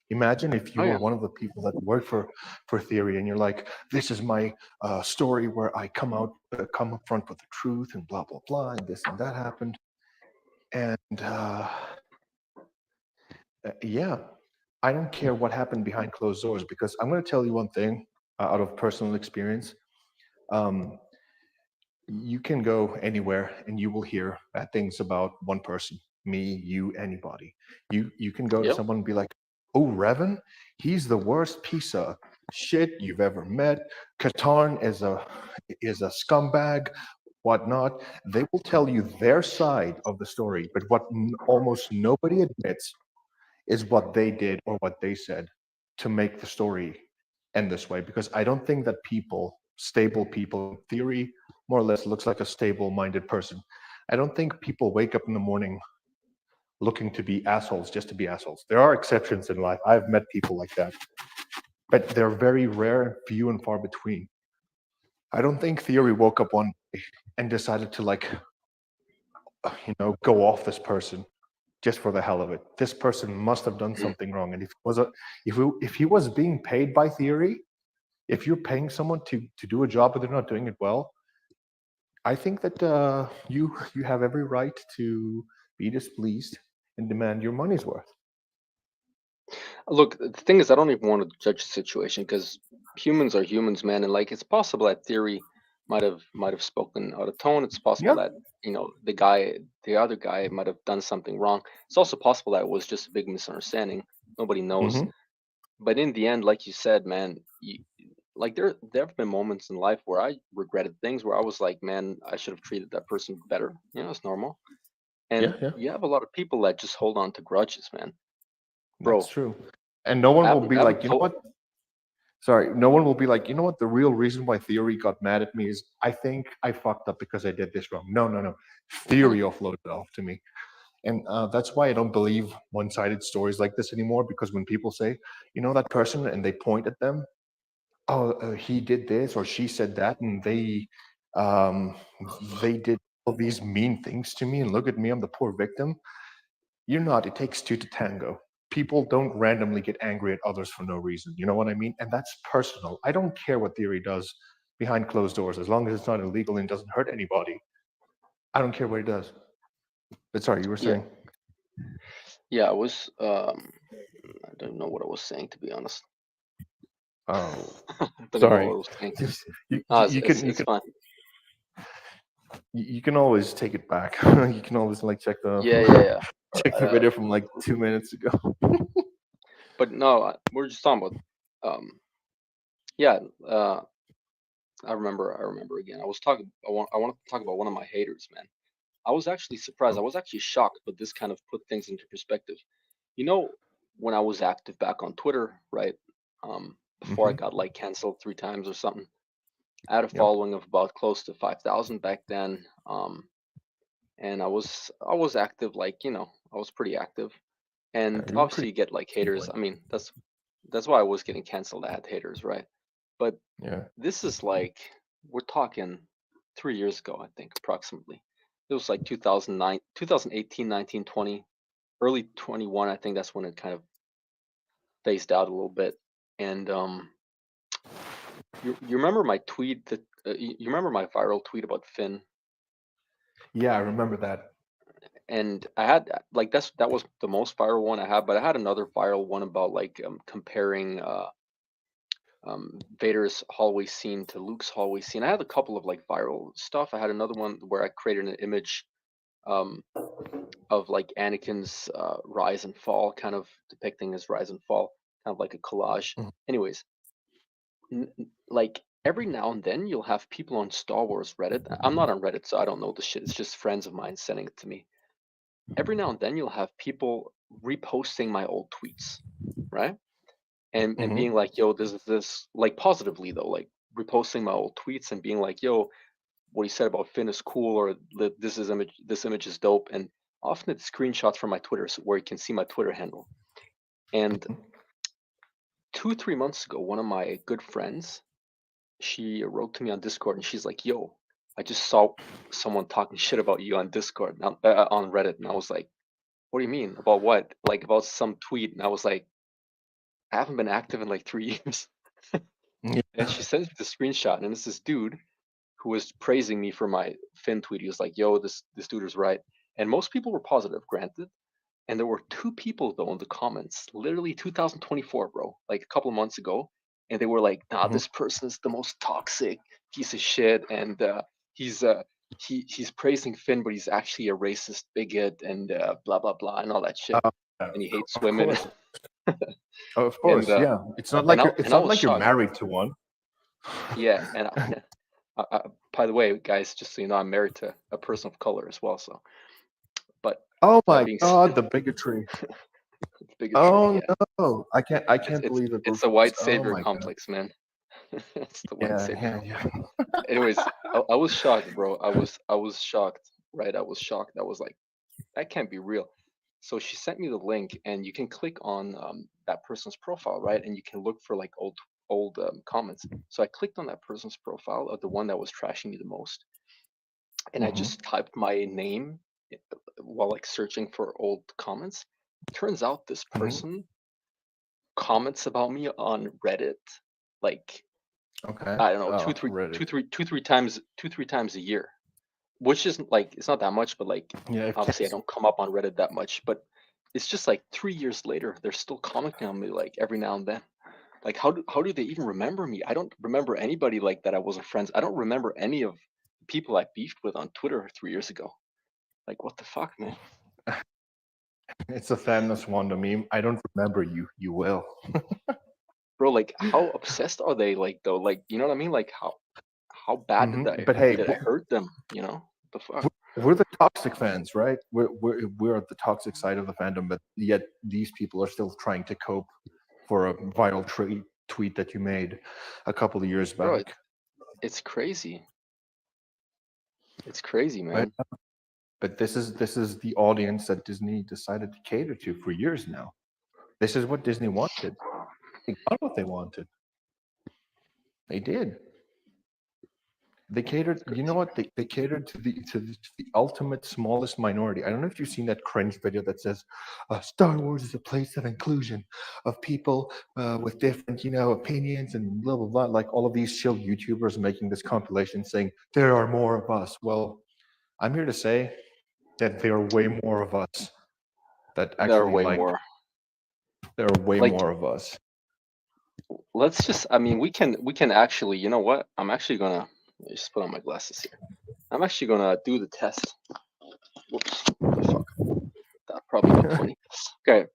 imagine if Oh you were yeah. one of the people that work for Theory and you're like, this is my story where I come up front with the truth and blah blah blah and this and that happened. And yeah, I don't care what happened behind closed doors because I'm going to tell you one thing out of personal experience. Um, you can go anywhere and you will hear bad things about one person, me, you, anybody. You can go to Yep. someone and be like, oh, Revan, he's the worst piece of shit you've ever met. Katarn is a scumbag, whatnot. They will tell you their side of the story, but what almost nobody admits is what they did or what they said to make the story end this way. Because I don't think that stable people in theory, more or less looks like a stable minded person. I don't think people wake up in the morning looking to be assholes just to be assholes. There are exceptions in life. I've met people like that, but they're very rare, few and far between. I don't think Theory woke up one day and decided to go off this person just for the hell of it. This person must have done Mhm. something wrong. And if he was being paid by Theory, if you're paying someone to do a job but they're not doing it well, I think that you have every right to be displeased and demand your money's worth. Look, the thing is, I don't even want to judge the situation because humans are humans, man, and like it's possible that Theory might have spoken out of tone. It's possible Yeah. that the other guy, might have done something wrong. It's also possible that it was just a big misunderstanding. Nobody knows. Hmm. But in the end, like you said, man, like there have been moments in life where I regretted things where I was like, man, I should have treated that person better. It's normal. Yeah. And Yeah. you have a lot of people that just hold on to grudges, man. That's Bro, true. And no one will be I haven't like, you know told. what? Sorry, no one will be like, you know what? The real reason why Theory got mad at me is I think I fucked up because I did this wrong. No, no, no. Mhm. Theory offloaded it off to me. And that's why I don't believe one sided stories like this anymore. Because when people say, you know, that person, and they point at them, oh, he did this or she said that, and um, they did all these mean things to me, and look at me, I'm the poor victim. You're not. It takes two to tango. People don't randomly get angry at others for no reason. You know what I mean? And that's personal. I don't care what Theory does behind closed doors, as long as it's not illegal and doesn't hurt anybody. I don't care what he does. But sorry, you were Yeah. saying. Yeah, I don't know what I was saying, to be honest. Oh, I don't even know what sorry. I was saying. you, No, you can it's fine. you can always take it back. You can always like check the Yeah, yeah, yeah. check the video from like 2 minutes ago. But no, we're just talking about. Yeah. Uh, I remember. I remember again. I wanted to talk about one of my haters, man. I was actually surprised. I was actually shocked, but this kind of put things into perspective. You know, when I was active back on Twitter, right? Before I Hmm. got like canceled 3 times or something. I had a Yep. following of about close to 5,000 back then. and I was active, like, I was pretty active. And You were obviously pretty you get like haters. boy. I mean, that's why I was getting canceled. I had haters, right? But Yeah. this is like, we're talking 3 years ago, I think, approximately. It was like 2009, 2018, 19, 20, early 21. I think that's when it kind of phased out a little bit. And you remember my tweet that you remember my viral tweet about Finn? Yeah, I remember that. And I had like that was the most viral one I had, but I had another viral one about like comparing Vader's hallway scene to Luke's hallway scene. I had a couple of like viral stuff. I had another one where I created an image um, of like Anakin's rise and fall, kind of depicting his rise and fall, kind of like a collage. Mhm. Anyways, like every now and then you'll have people on Star Wars Reddit. I'm not on Reddit, so I don't know the shit. It's just friends of mine sending it to me. Every now and then you'll have people reposting my old tweets, right? And being Mhm. like, yo, this like positively though, like reposting my old tweets and being like, yo, what he said about Finn is cool, or this image is dope. And often it's screenshots from my Twitter, where you can see my Twitter handle. And Mhm. 2 3 months ago, one of my good friends, she wrote to me on Discord and she's like, yo, I just saw someone talking shit about you on Discord, on Reddit. And I was like, what do you mean? About what? Like about some tweet. And I was like, I haven't been active in like 3 years. And Yeah. she sends me the screenshot, and it's this dude who was praising me for my Finn tweet. He was like, "Yo, this dude is right." And most people were positive, granted. And there were two people though in the comments, literally 2024, bro, like a couple of months ago, and they were like, "Nah, Mhm. this person is the most toxic piece of shit, and he's he's praising Finn, but he's actually a racist bigot, and blah blah blah, and all that shit, Uh, yeah, and he hates of women." course, of and course. Yeah, it's and I not was like you're shocked. married to one. Yeah, and by the way, guys, just so you know, I'm married to a person of color as well. So, but Oh that my being God, said, the bigotry. it's bigotry. Oh Yeah, no, I it's can't it's believe it, it's a Rufus. white Oh savior my God. complex, man. It's the white Yeah, savior yeah, complex. yeah. Anyways, I was shocked, bro. I was shocked, right? I was shocked. I was like, that can't be real. So she sent me the link, and you can click on that person's profile, right? And you can look for like old comments. So I clicked on that person's profile of the one that was trashing me the most, and I Hmm. just typed my name while like searching for old comments. Turns out this Hmm. person comments about me on Reddit, like, Okay. I don't know, Oh, Reddit. 2 3 times a year, which isn't like, it's not that much, but like Yeah, it obviously I gets. don't come up on Reddit that much, but it's just like 3 years later they're still commenting on me like every now and then. Like how do they even remember me? I don't remember anybody like that I wasn't friends. I don't remember any of the people I beefed with on Twitter 3 years ago. Like, what the fuck, man? It's a Thanos Wanda meme. I don't remember you. You will. Bro, like how obsessed are they, like, though? Like, you know what I mean? Like how bad did I But hey, did I hurt them, you know? The fuck? we're the toxic fans, right? We're at the toxic side of the fandom, but yet these people are still trying to cope for a viral tweet that you made a couple of years Bro, back. it's crazy. It's crazy, But man. this is the audience that Disney decided to cater to for years now. This is what Disney wanted. They got what they wanted. They did. They catered. It's You know crazy. what? They catered to the ultimate smallest minority. I don't know if you've seen that cringe video that says, "Star Wars is a place of inclusion of people with different, opinions and blah blah blah." Like all of these chill YouTubers making this compilation saying there are more of us. Well, I'm here to say that there are way more of us. That There are actually way like more. there are way Like, more of us. let's just, I mean, we can actually, you know what? I'm actually gonna, let me just put on my glasses here. I'm actually gonna do the test. Whoops. What the fuck? That probably looked funny. Okay,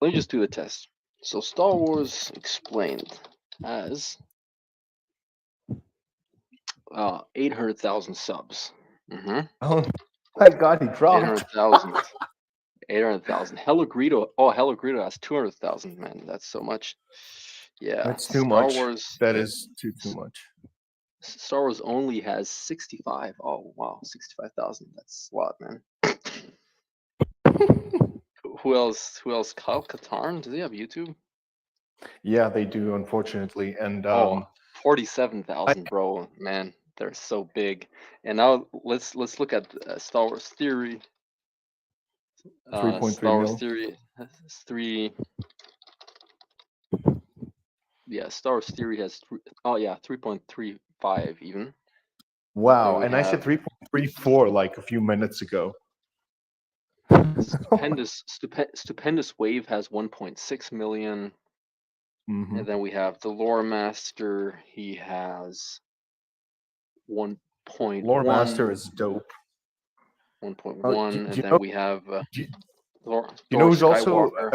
let me just do the test. So Star Wars Explained has 800,000 subs. Mm-hmm. Oh my God, he dropped. 800,000. 800,000. Hello Greedo. Oh, Hello Greedo has 200,000. Man, that's so much. Yeah, That's too Star much. Wars. That is too much. Star Wars only has 65. Oh wow, 65,000. That's a lot, man. Who else? Who else? Kyle Katarn? Does he have YouTube? Yeah, they do, unfortunately. And Oh, I 47,000, bro. Man, they're so big. And now let's look at Star Wars Theory. 3.3 Star Wars mil. Theory has three. Yeah, Star Wars Theory has three. Oh yeah, 3.35 even. Then Wow. we And I said have 3.34 like a few minutes ago. Stupendous Wave has 1.6 million. Hmm. And then we have the Lore Master. He has Lore 1.1, Master is dope. and Do you then know? we have Do you, you Thor know who's also Skywalker.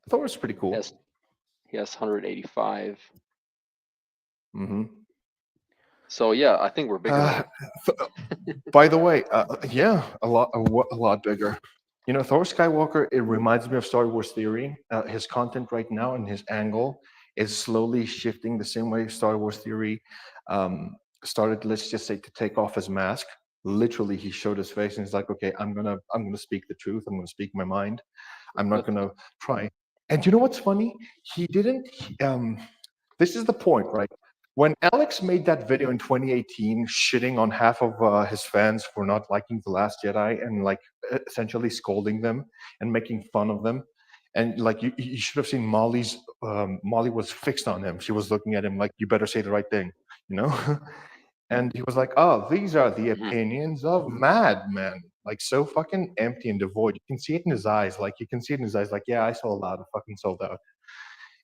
Thor's pretty cool. Has he has 185. Hmm. So yeah, I think we're bigger Uh, though. by the way, yeah, a lot bigger. You know, Thor Skywalker. It reminds me of Star Wars Theory. His content right now and his angle is slowly shifting the same way Star Wars Theory started. Let's just say to take off his mask. Literally, he showed his face and he's like, "Okay, I'm gonna speak the truth. I'm gonna speak my mind. I'm not But gonna try." And you know what's funny? He didn't. This is the point, right? When Alex made that video in 2018, shitting on half of his fans for not liking The Last Jedi and like essentially scolding them and making fun of them, and like you should have seen Molly's. Molly was fixed on him. She was looking at him like, "You better say the right thing," you know. And he was like, "Oh, these are the mhm, opinions of madmen." Like so fucking empty and devoid. You can see it in his eyes. Like you can see it in his eyes. Like, yeah, I sold out. I fucking sold out.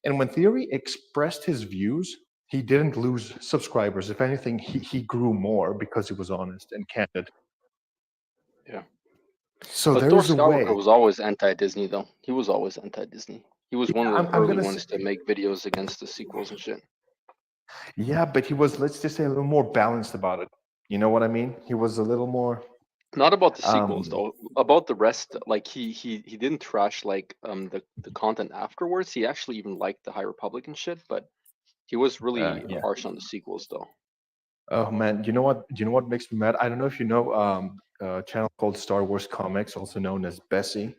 And when Theory expressed his views, he didn't lose subscribers. If anything, he grew more because he was honest and candid. yeah. So But Thor there's a Skywalker way. was always anti-Disney though. He was always anti-Disney. He was one Yeah, of the I'm early gonna say, ones to make videos against the sequels and shit. yeah, but he was, let's just say, a little more balanced about it. You know what I mean? He was a little more. Not about the sequels Um, though. About the rest, like he didn't trash like the content afterwards. He actually even liked the High Republic and shit, but he was really yeah. harsh on the sequels though. Oh man, you know what? You know what makes me mad? I don't know if you know a channel called Star Wars Comics, also known as Bessie,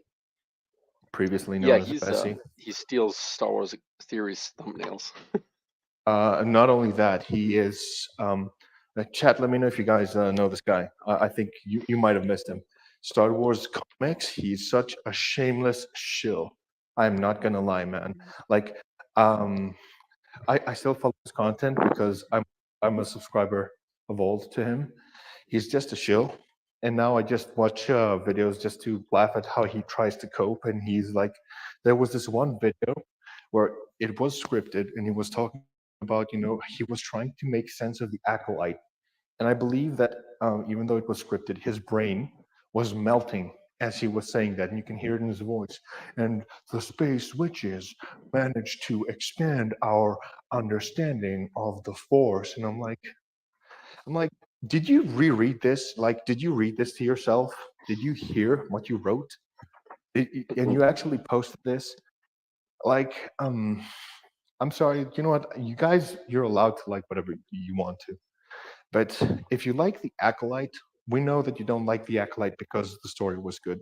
previously Yeah, known as Bessie. he steals Star Wars theories thumbnails. Not only that, he is. Chat, let me know if you guys know this guy. I think you might have missed him. Star Wars comics. He's such a shameless shill. I'm not gonna lie, man. Like, um, I still follow his content because I'm a subscriber of old to him. He's just a shill, and now I just watch videos just to laugh at how he tries to cope. And he's like, there was this one video where it was scripted, and he was talking about, he was trying to make sense of the acolyte, and I believe that even though it was scripted, his brain was melting as he was saying that, and you can hear it in his voice. And the space witches managed to expand our understanding of the force. And I'm like, did you reread this? Like, did you read this to yourself? Did you hear what you wrote? And you actually posted this? Like, I'm sorry. You know what? You guys, you're allowed to like whatever you want to. But if you like The Acolyte, we know that you don't like The Acolyte because the story was good.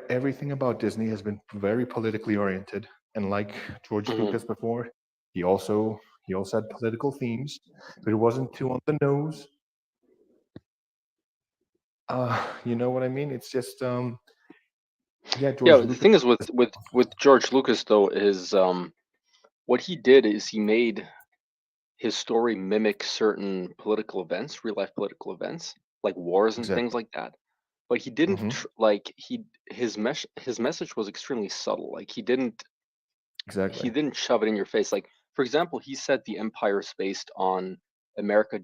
Everything about Disney has been very politically oriented, and like George Mhm. Lucas before, he also he also had political themes, but it wasn't too on the nose. You know what I mean? It's just yeah, Yeah, George the Lucas. thing is with George Lucas though is what he did is he made his story mimic certain political events, real life political events, like wars and things Exactly. like that. But he didn't Hmm. like his message was extremely subtle. Like he Exactly. didn't shove it in your face. Like for example, he said the empire is based on America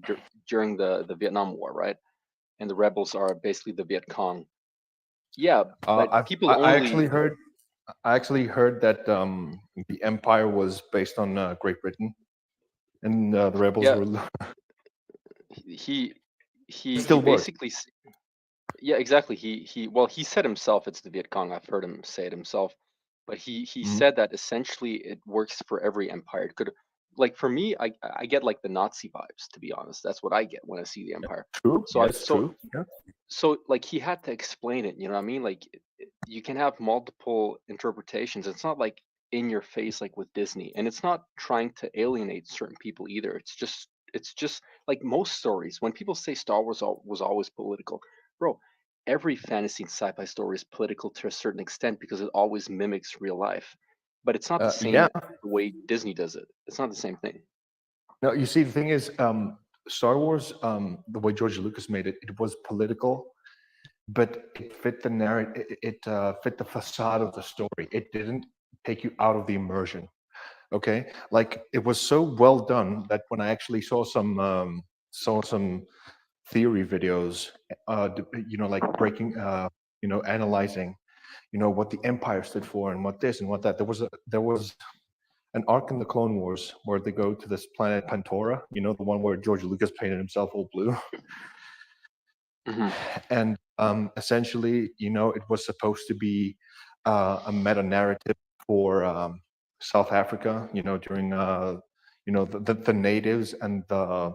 during the Vietnam War, right? And the rebels are basically the Viet Cong. Yeah, but people I only actually heard that the Empire was based on Great Britain, and the rebels yeah were. he It he still worked. basically yeah, exactly. He said himself it's the Viet Cong. I've heard him say it himself, but he Hmm. said that essentially it works for every empire. It could like for me, I get like the Nazi vibes, to be honest. That's what I get when I see the Empire. True. So I Yes. so True. Yeah. so like he had to explain it, you know what I mean? Like you can have multiple interpretations. It's not like in your face like with Disney, and it's not trying to alienate certain people either. It's just like most stories. When people say Star Wars was always political, bro, every fantasy and sci-fi story is political to a certain extent because it always mimics real life. But it's not the same Yeah. the way Disney does it. It's not the same thing. No, you see, the thing is, Star Wars, the way George Lucas made it, it was political, but it fit the narrative. It fit the facade of the story. It didn't take you out of the immersion. Okay, like it was so well done that when I actually saw some theory videos, like breaking, analyzing, what the Empire stood for and what this and what that. There was an arc in the Clone Wars where they go to this planet Pantora, the one where George Lucas painted himself all blue. Hmm. And essentially, it was supposed to be a meta narrative for South Africa, during the natives and the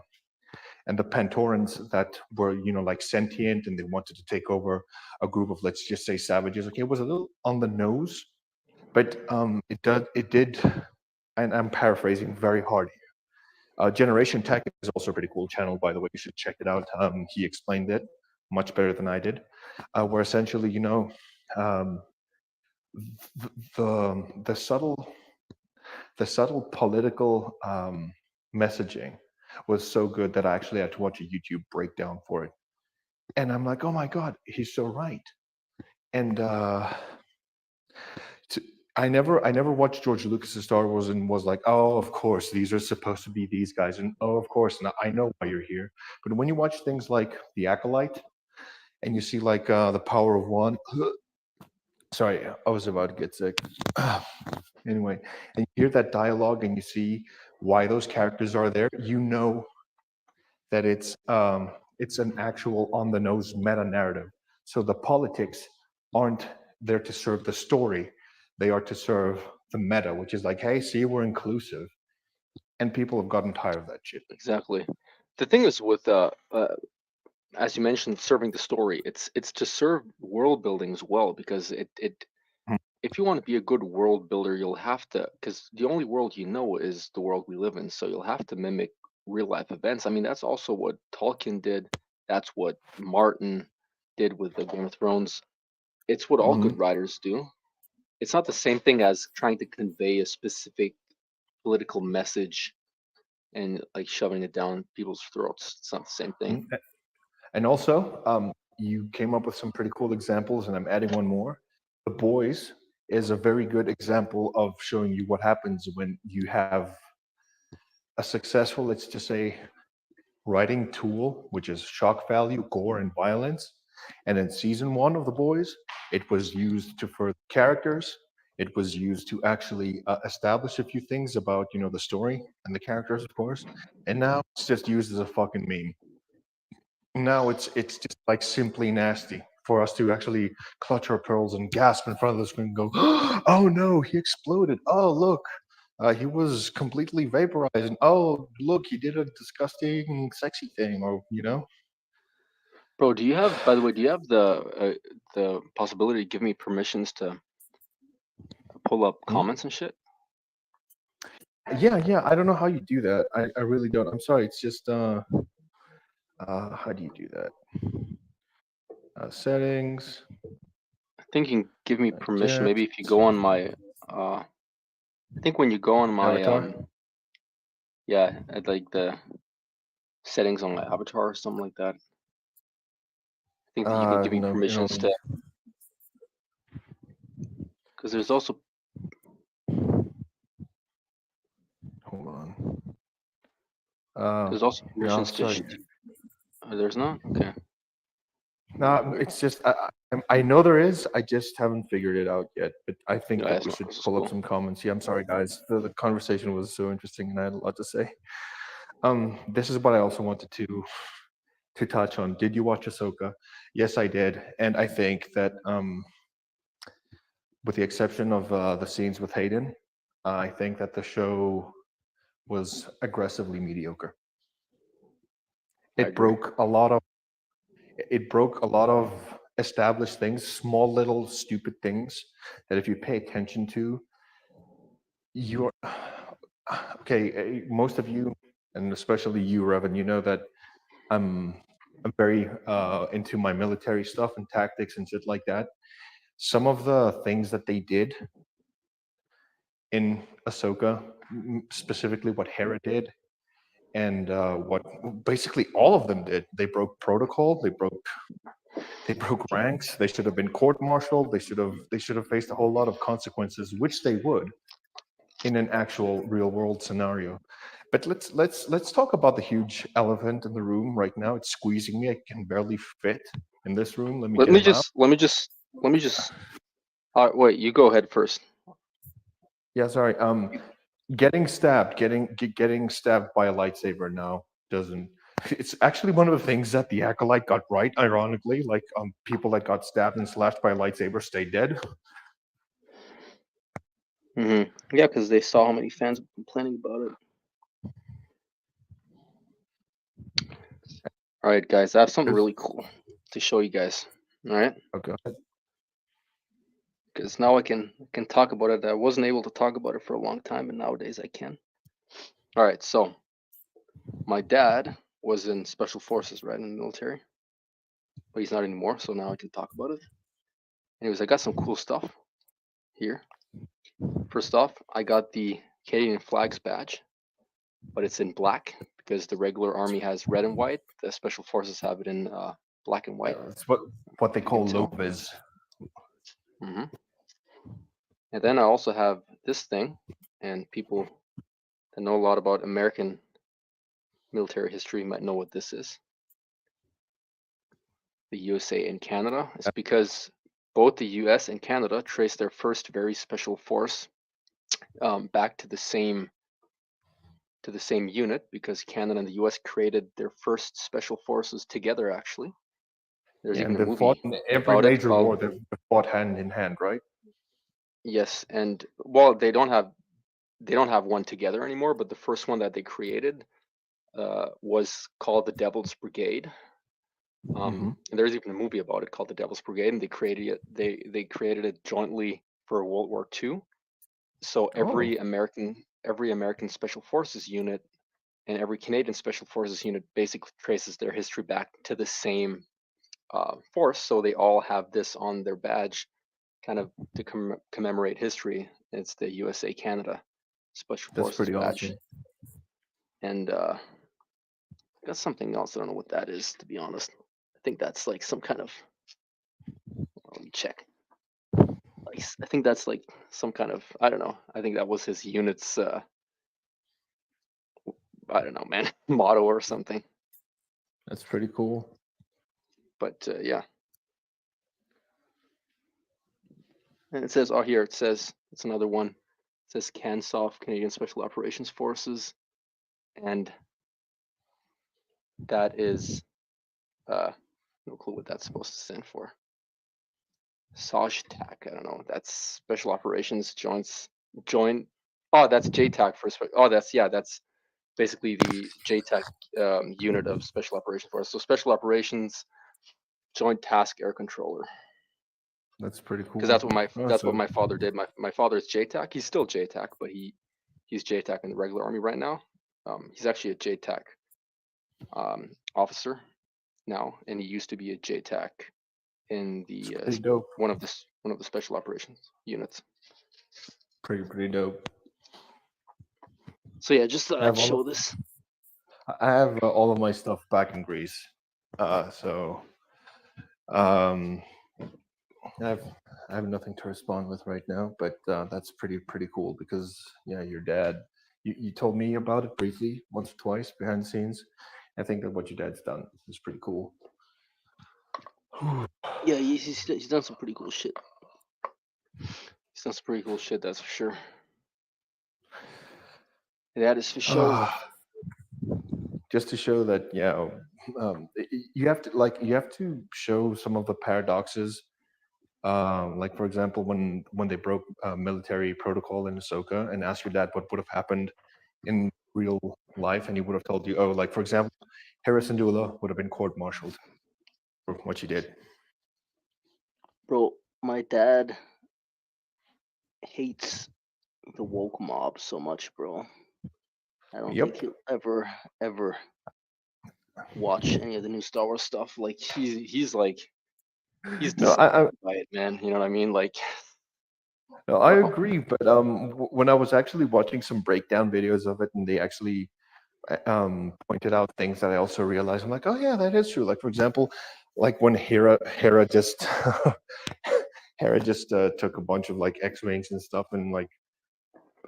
Pantorans that were, like sentient and they wanted to take over a group of, let's just say, savages. Okay, it was a little on the nose, but it did, and I'm paraphrasing very hard. Generation Tech is also a pretty cool channel, by the way. You should check it out. He explained it much better than I did. Where essentially, um, the subtle political messaging was so good that I actually had to watch a YouTube breakdown for it. And I'm like, oh my god, he's so right. And to, I never watched George Lucas's Star Wars and was like, oh, of course these are supposed to be these guys, and oh, of course, and I know why you're here. But when you watch things like The Acolyte and you see like the Power of One, sorry, I was about to get sick. Anyway, and you hear that dialogue and you see why those characters are there, that it's an actual on the nose meta narrative. So the politics aren't there to serve the story; they are to serve the meta, which is like, hey, see, we're inclusive, and people have gotten tired of that shit. Exactly. The thing is with as you mentioned, serving the story, it's to serve world building as well because it if you want to be a good world builder, you'll have to, because the only world you know is the world we live in. So you'll have to mimic real life events. I mean, that's also what Tolkien did. That's what Martin did with the Game of Thrones. It's what all Mm-hmm. good writers do. It's not the same thing as trying to convey a specific political message and like shoving it down people's throats. It's not the same thing. And also, you came up with some pretty cool examples, and I'm adding one more. The Boys is a very good example of showing you what happens when you have a successful, let's just say, writing tool, which is shock value, gore, and violence. And in season one of The Boys, it was used to further characters. It was used to actually establish a few things about, the story and the characters, of course. And now it's just used as a fucking meme. Now it's just like simply nasty for us to actually clutch our pearls and gasp in front of the screen and go, "Oh no, he exploded! Oh look, he was completely vaporized! And oh look, he did a disgusting, sexy thing!" Or Bro, do you have, by the way, do you have the possibility to give me permissions to pull up Hmm? comments and shit? Yeah, yeah. I don't know how you do that. I really don't. I'm sorry. It's just how do you do that? Settings, I think you can give me permission. Maybe adjust, if you go on my, I think when you go on my, avatar. yeah, at like the settings on my avatar or something like that. I think that you can give me No, permissions to, because hold on. there's also No, permissions to, sorry. there's not? Okay. No, it's just I know there is. I just haven't figured it out yet. But I think Yeah, that that's we not, should this is pull up cool. some comments. Yeah, I'm sorry, guys. The conversation was so interesting, and I had a lot to say. This is what I also wanted to touch on. Did you watch Ahsoka? Yes, I did, and I think that with the exception of the scenes with Hayden, I think that the show was aggressively mediocre. I It agree. broke a lot of it broke a lot of established things, small little stupid things that if you pay attention to, you're okay. Most of you, and especially you, Revan, you know that I'm I'm very into my military stuff and tactics and shit like that. Some of the things that they did in Ahsoka, specifically what Hera did, and what basically all of them did, they broke protocol. They broke ranks. They should have been court-martialed. They should have faced a whole lot of consequences, which they would in an actual real-world scenario. But let's talk about the huge elephant in the room right now. It's squeezing me. I can barely fit in this room. Let me Let get me him out. just let me just let me just wait, you go ahead first. Yeah, sorry. Getting stabbed by a lightsaber now doesn't. It's actually one of the things that the acolyte got right. Ironically, like people that got stabbed and slashed by a lightsaber stay dead. Yeah, because they saw how many fans were complaining about it. All right, guys, I have something There's really cool to show you guys. All right, okay. because now I can talk about it. I wasn't able to talk about it for a long time, and nowadays I can. All right, so my dad was in special forces, right, in the military, but he's not anymore. So now I can talk about it. Anyways, I got some cool stuff here. First off, I got the Canadian Flags badge, but it's in black because the regular army has red and white. The special forces have it in black and white. It's what they If you can call low tell. vis. hmm And then I also have this thing, and people that know a lot about American military history might know what this is. The USA and Canada. It's because both the US and Canada trace their first very special force back to the same unit because Canada and the US created their first special forces together. Actually, there's Yeah, even and a they've fought movie in every about it major war. called They've fought hand in hand, right? yes. And well, they don't have one together anymore, but the first one that they created was called the Devil's Brigade. Hmm. And there's even a movie about it called the Devil's Brigade, and they created it jointly for World War II. So Oh, every American Special Forces unit and every Canadian Special Forces unit basically traces their history back to the same force. So they all have this on their badge, kind of to commemorate history. It's the USA Canada Special that's Forces pretty badge, awesome. and got something else. I don't know what that is, to be honest. I think that's like some kind of. Let me check. Like, I think that's like some kind of. I don't know. I think that was his unit's. I don't know, man, motto or something. That's pretty cool. But yeah, and it says. Oh, here it says. It's another one. It says CANSOF, Canadian Special Operations Forces, and that is no clue what that's supposed to stand for. SOJTAC. I don't know. That's Special Operations Joint. Oh, that's JTAC for. Oh, that's basically the JTAC unit of Special Operations Force. So Special Operations Joint Task Air Controller. That's pretty Because cool. Oh, that's what so my father did. My father is JTAC. He's still JTAC, but he's JTAC in the regular army right now. He's actually a JTAC officer now, and he used to be a JTAC in it's the pretty dope. one of the special operations units. Pretty dope. So yeah, just thought I I'd have show this. all of my stuff back in Greece. So um, I have I have nothing to respond with right now, but that's pretty cool because yeah, your dad. You told me about it briefly once or twice behind the scenes. I think that what your dad's done is pretty cool. Yeah, he's done some pretty cool shit. He's done some pretty cool shit, that's for sure. That is for sure. Just to show that yeah, you have to you have to show some of the paradoxes. Like for example, when they broke military protocol in Ahsoka, and ask your dad what would have happened in real life, and he would have told you, oh, like for example, Harrison Dula would have been court-martialed for what she did. Bro, my dad hates the woke mob so much, bro. I don't think Yep. he'll ever watch any of the new Star Wars stuff. Like he's like he's No, disgusted by it, man. You know what I mean? Like, no, I bro. agree. But when I was actually watching some breakdown videos of it, and they actually pointed out things that I also realized, I'm like, oh yeah, that is true. Like for example, like when Hera just Hera just took a bunch of like X-wings and stuff, and like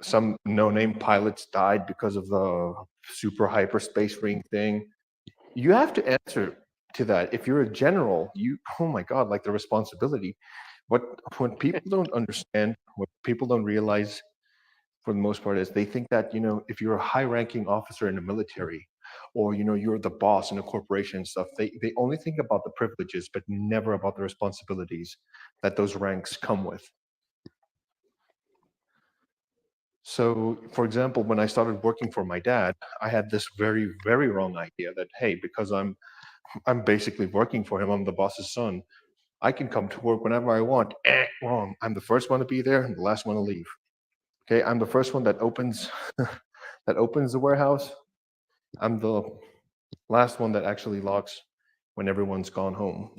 some no-name pilots died because of the super hyperspace ring thing. You have to answer to that. If you're a general, you oh my god, like the responsibility. What what people don't understand, what people don't realize for the most part is they think that, if you're a high-ranking officer in the military, or you're the boss in a corporation and stuff, they only think about the privileges but never about the responsibilities that those ranks come with. So, for example, when I started working for my dad, I had this very, very wrong idea that, hey, because I'm basically working for him, I'm the boss's son, I can come to work whenever I want. Wrong. I'm the first one to be there and the last one to leave. Okay, I'm the first one that opens that opens the warehouse. I'm the last one that actually locks when everyone's gone home.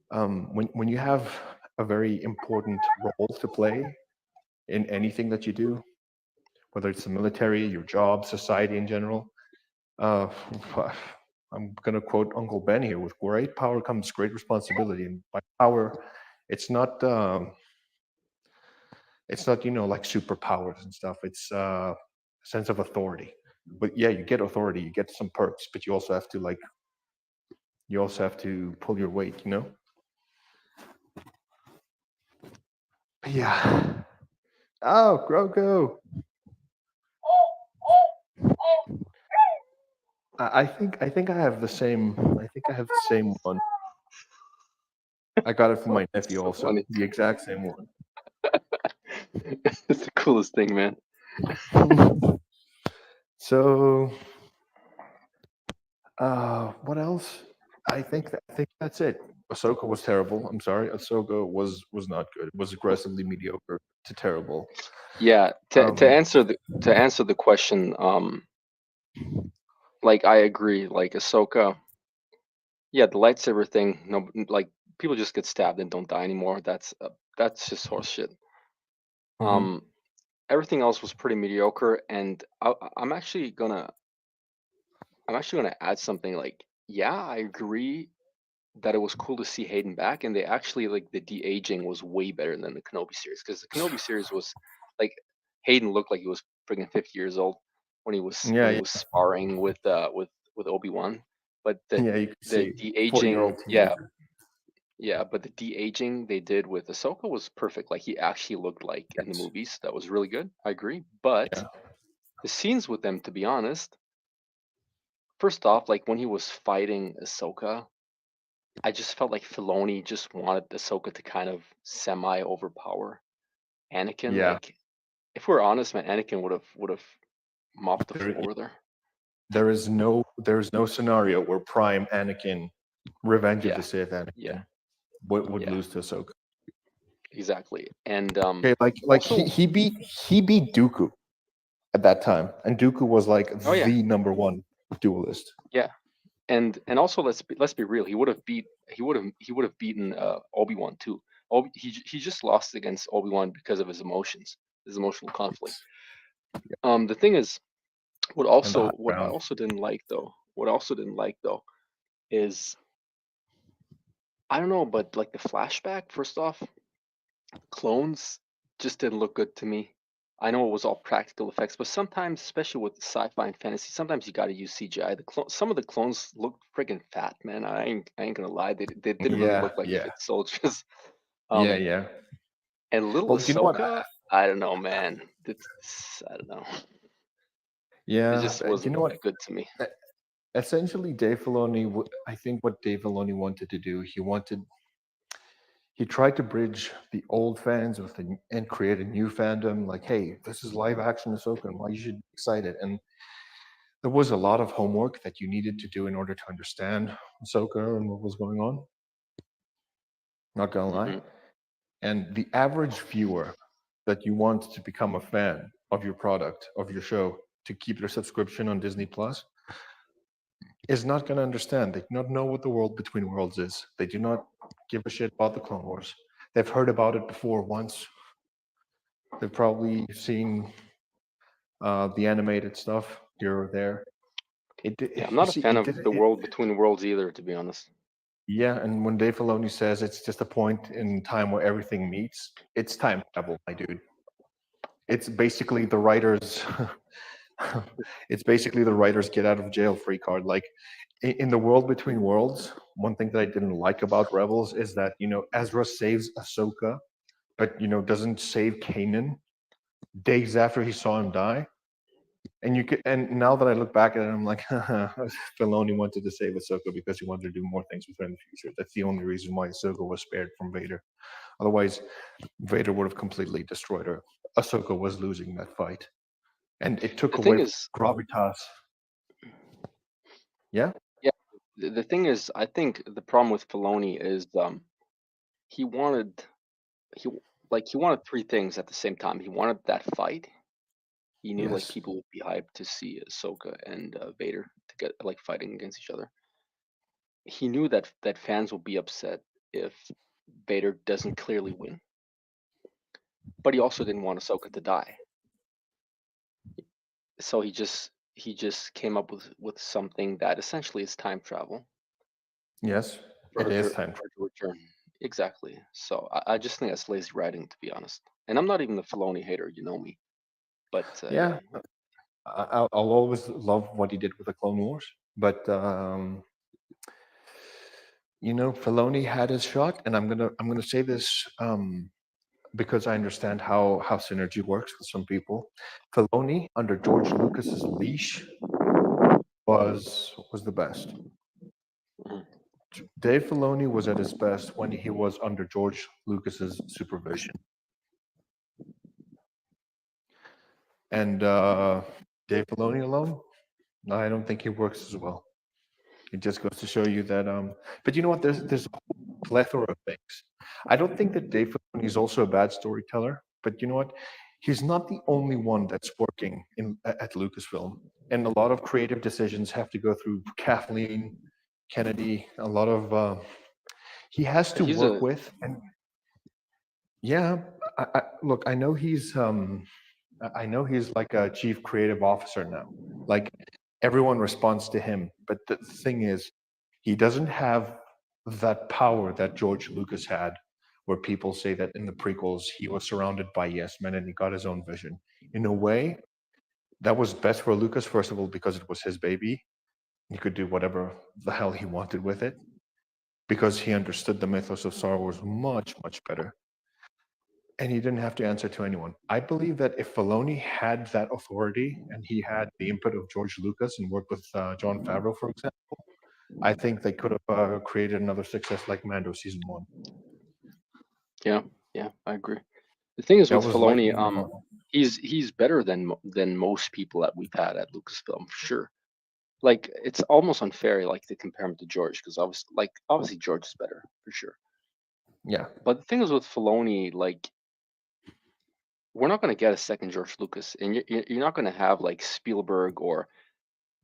When you have a very important role to play in anything that you do, whether it's the military, your job, society in general. Uh, I'm going to quote Uncle Ben here: "With great power comes great responsibility." And by power, it's not like superpowers and stuff. It's a sense of authority. But yeah, you get authority, you get some perks, but you also have to pull your weight. But yeah. Oh, Grogu. I think I have the same. I think I have the same one. I got it from my It's nephew so also, funny. the exact same one. It's the coolest thing, man. So, what else? I think that's it. Ahsoka was terrible. I'm sorry, Ahsoka was not good. It was aggressively mediocre to terrible. Yeah, to Um, answer the question, like I agree. Like Ahsoka, yeah, the lightsaber thing. No, like people just get stabbed and don't die anymore. That's just horse shit. mhm, Um, Everything else was pretty mediocre, and I'm actually gonna add something. Like, yeah, I agree that it was cool to see Hayden back, and they actually like the de aging was way better than the Kenobi series because the Kenobi series was like Hayden looked like he was friggin' 50 years old yeah, when he yeah, was sparring with Obi-Wan, but yeah. You can the see de 40-year-old aging, yeah, teenager. yeah, but the de aging they did with Ahsoka was perfect. Like he actually looked like in the Yes. movies. That was really good. I agree, but Yeah. the scenes with them, to be honest, first off, like when he was fighting Ahsoka, I just felt like Filoni just wanted Ahsoka to kind of semi overpower Anakin. Yeah. Like, if we're honest, man, Anakin would have mopped the There, floor with her. there is no scenario where Prime Anakin, Revenge of the Yeah, Sith yeah, Anakin, would yeah, lose to Ahsoka. exactly. And Okay, like he also, he beat he beat Dooku at that time, and Dooku was like oh yeah, the number one duelist. yeah, and also let's be real. He would have beaten Obi-Wan too. He just lost against Obi-Wan because of his emotions, his emotional conflict. The thing is, And the high what I ground. also didn't like though, is I don't know, but like the flashback, first off, clones just didn't look good to me. I know it was all practical effects, but sometimes, especially with sci-fi and fantasy, sometimes you got to use CGI. Some of the clones looked friggin' fat, man. I ain't gonna lie, they didn't really Yeah, look like yeah, fit soldiers. yeah, Um, yeah. and little Well, you know what? Ahsoka, I don't know, man. I don't know. It Yeah, just you wasn't know what? good to me. E- Essentially, Dave Filoni. I think what Dave Filoni wanted to do, he wanted He tried to bridge the old fans with and create a new fandom. Like, hey, this is live action Ahsoka, and why you should be excited. And there was a lot of homework that you needed to do in order to understand Ahsoka and what was going on. Not gonna lie. Hmm. And the average viewer that you want to become a fan of your product, of your show, to keep their subscription on Disney Plus, is not going to understand. They do not know what the world between worlds is. They do not give a shit about the Clone Wars. They've heard about it before once. They've probably seen the animated stuff here or there. Yeah, I'm You not a see, fan of the world between worlds either, to be honest. yeah. And when Dave Filoni says it's just a point in time where everything meets, it's time travel, my dude. It's basically the writers. It's basically the writers get out of jail free card. Like in the world between worlds, one thing that I didn't like about Rebels is that Ezra saves Ahsoka, but doesn't save Kanan days after he saw him die. And now that I look back at it, I'm like, Filoni wanted to save Ahsoka because he wanted to do more things with her in the future. That's the only reason why Ahsoka was spared from Vader. Otherwise, Vader would have completely destroyed her. Ahsoka was losing that fight, and it took The away thing from is, gravitas. Yeah. yeah, the thing is, I think the problem with Filoni is he wanted he he wanted three things at the same time. He wanted that fight. He knew like Yes. people would be hyped to see Ahsoka and Vader to get like fighting against each other. He knew that fans will be upset if Vader doesn't clearly win, but he also didn't want Ahsoka to die. So he just came up with something that essentially is time travel Yes. for It her to is time. for her to return. Exactly. So I just think that's lazy writing, to be honest. And I'm not even a Filoni hater, you know me. But yeah, Yeah. I'll always love what he did with the Clone Wars, but Filoni had his shot, and I'm gonna say this because I understand how synergy works with some people. Filoni under George Lucas's leash was the best. mhm. Dave Filoni was at his best when he was under George Lucas's supervision, and Dave Filoni alone, no, I don't think he works as well. It just goes to show you that. But you know what? There's a whole plethora of things. I don't think that Dave Filoni is also a bad storyteller, but you know what? He's not the only one that's working at Lucasfilm, and a lot of creative decisions have to go through Kathleen Kennedy. A lot of he has to He's a work with, and yeah, look, I know he's like a chief creative officer now. Like everyone responds to him, but the thing is, he doesn't have that power that George Lucas had, where people say that in the prequels he was surrounded by yes men and he got his own vision. In a way, that was best for Lucas, first of all, because it was his baby. He could do whatever the hell he wanted with it because he understood the mythos of Star Wars much, much better. And he didn't have to answer to anyone. I believe that if Filoni had that authority and he had the input of George Lucas and worked with John Favreau, for example, I think they could have created another success like Mando season one. yeah, yeah, I agree. The thing is That with was Filoni, lightning in a bottle. he's better than most people that we've had at Lucasfilm for sure. Like it's almost unfair, like to compare him to George, because obviously George is better for sure. Yeah. But the thing is with Filoni, like we're not going to get a second George Lucas, and you're not going to have like Spielberg or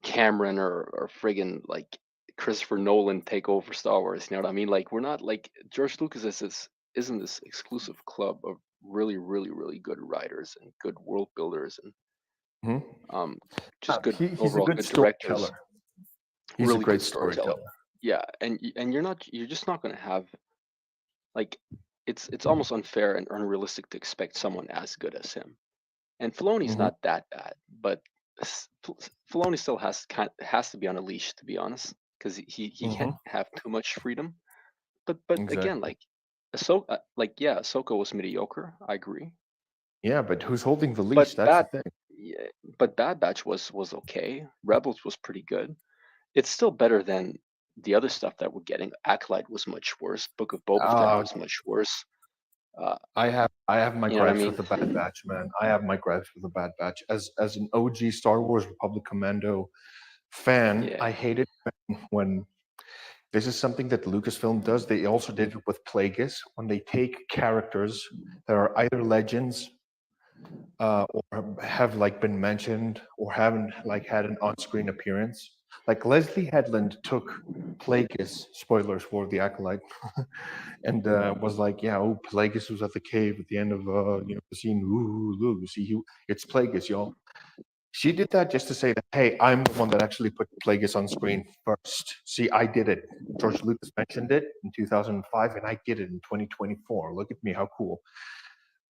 Cameron or friggin' like Christopher Nolan take over Star Wars. You know what I mean? Like we're not like George Lucas isn't this exclusive club of really really really good writers and good world builders and Hmm. um just good He's a overall good good directors, storyteller. He's a really good great storyteller. storyteller. Yeah, and you're just not going to have like it's almost unfair and unrealistic to expect someone as good as him. And Filoni's Hmm. not that bad, but Filoni still has to be on a leash, to be honest, because he can't Hmm. have too much freedom. But again, Exactly. like Ahsoka, like yeah, Ahsoka was mediocre. I agree, Yeah, but who's holding the but leash? That's the thing. yeah, but Bad Batch was okay. Rebels was pretty good. It's still better than the other stuff that we're getting, Acolyte was much worse. Book of Boba Fett Uh, was much worse. Uh, I have my you know what I gripes mean? with the Bad Batch, man. I have my gripes with the Bad Batch. As an OG Star Wars Republic Commando fan, Yeah. I hated when this is something that Lucasfilm does. They also did it with Plagueis when they take characters that are either legends or have like been mentioned or haven't like had an on-screen appearance. Like Leslie Headland took Plagueis, spoilers for the Acolyte, and was like, yeah, oh, Plagueis was at the cave at the end of the scene. Ooh, look, see, it's Plagueis, y'all. She did that just to say that, hey, I'm the one that actually put Plagueis on screen first. See, I did it. George Lucas mentioned it in 2005, and I did it in 2024. Look at me, how cool.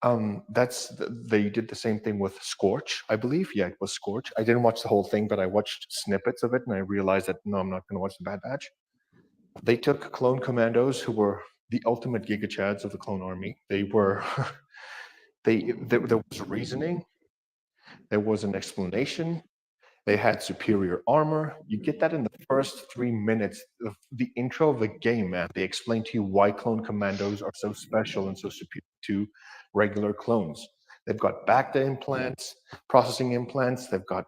They did the same thing with Scorch, I believe. Yeah, it was Scorch. I didn't watch the whole thing, but I watched snippets of it, and I realized that no, I'm not going to watch the Bad Batch. They took clone commandos who were the ultimate Giga Chads of the clone army. They were there was reasoning, there was an explanation. They had superior armor. You get that in the first 3 minutes of the intro of the game, man. They explain to you why clone commandos are so special and so superior to regular clones. They've got bacta implants, processing implants. They've got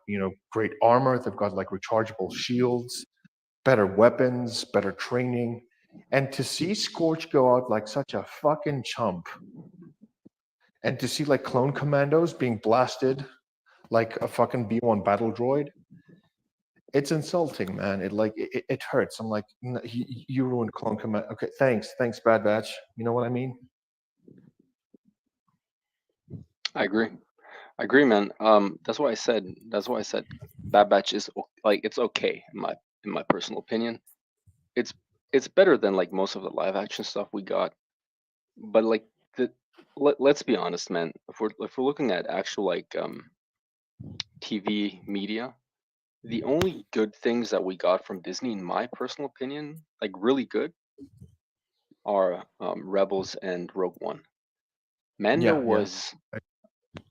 great armor. They've got like rechargeable shields, better weapons, better training. And to see Scorch go out like such a fucking chump, and to see like clone commandos being blasted like a fucking B1 battle droid, it's insulting, man. It hurts. I'm like, you ruined clone command. Okay, thanks, Bad Batch. You know what I mean? I agree, man. That's why I said. Bad Batch is like it's okay in my personal opinion. It's it's better than like most of the live action stuff we got. But like the let's be honest, man. If we're looking at actual like TV media, the only good things that we got from Disney, in my personal opinion, like really good, are Rebels and Rogue One. Mando Yeah, yeah. was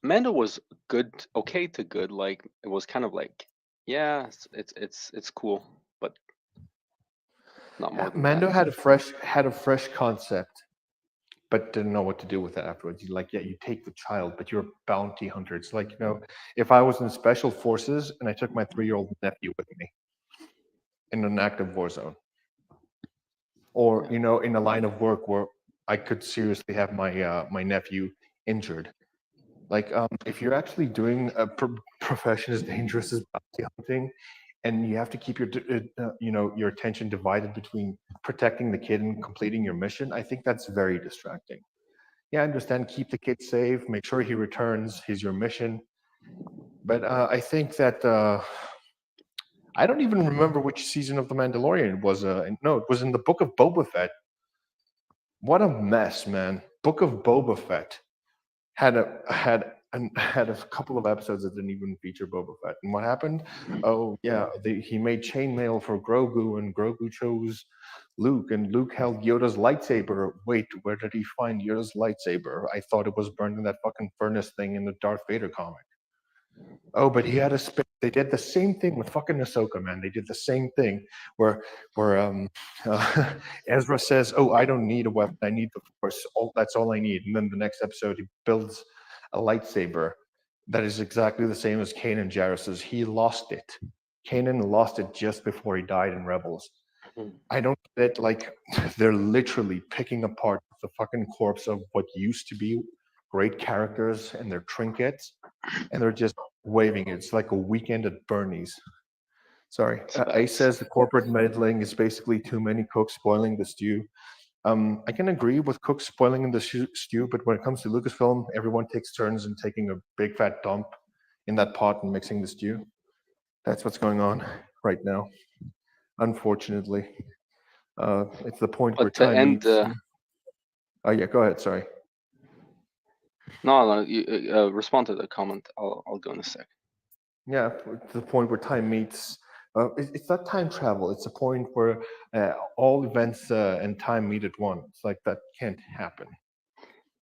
Mando was good, okay to good. Like it was kind of like, yeah, it's cool, but not more than that. Mando had a fresh concept, but didn't know what to do with it afterwards. You like, yeah, you take the child, but you're a bounty hunter. It's like, if I was in special forces and I took my 3-year-old nephew with me in an active war zone, or Yeah. in a line of work where I could seriously have my nephew injured. Like, if you're actually doing a profession as dangerous as bounty hunting, and you have to keep your attention divided between protecting the kid and completing your mission, I think that's very distracting. Yeah, I understand. Keep the kid safe. Make sure he returns. He's your mission. But I think that I don't even remember which season of The Mandalorian it was. No, it was in the Book of Boba Fett. What a mess, man! Book of Boba Fett had a couple of episodes that didn't even feature Boba Fett. And what happened? Oh yeah, he made chainmail for Grogu, and Grogu chose Luke, and Luke held Yoda's lightsaber. Wait, where did he find Yoda's lightsaber? I thought it was burned in that fucking furnace thing in the Darth Vader comic. Oh, but he had a spin. They did the same thing with fucking Ahsoka, man. They did the same thing where Ezra says, "Oh, I don't need a weapon. I need the Force. That's all I need." And then the next episode, he builds a lightsaber that is exactly the same as Kanan Jarrus's. He lost it. Kanan lost it just before he died in Rebels. Mhm. I don't get it. Like, they're literally picking apart the fucking corpse of what used to be great characters and their trinkets, and they're just waving it. It's like a weekend at Bernie's. Sorry. It's Ace facts. says the corporate meddling is basically too many cooks spoiling the stew. I can agree with cooks spoiling in the stew, but when it comes to Lucasfilm, everyone takes turns in taking a big fat dump in that pot and mixing the stew. That's what's going on right now, unfortunately. It's the point where But to time end meets. Oh yeah, go ahead. Sorry. no, you, respond to the comment. I'll go in a sec. Yeah, it's the point where time meets. It's not time travel. It's a point where all events and time meet at once. It's like that can't happen.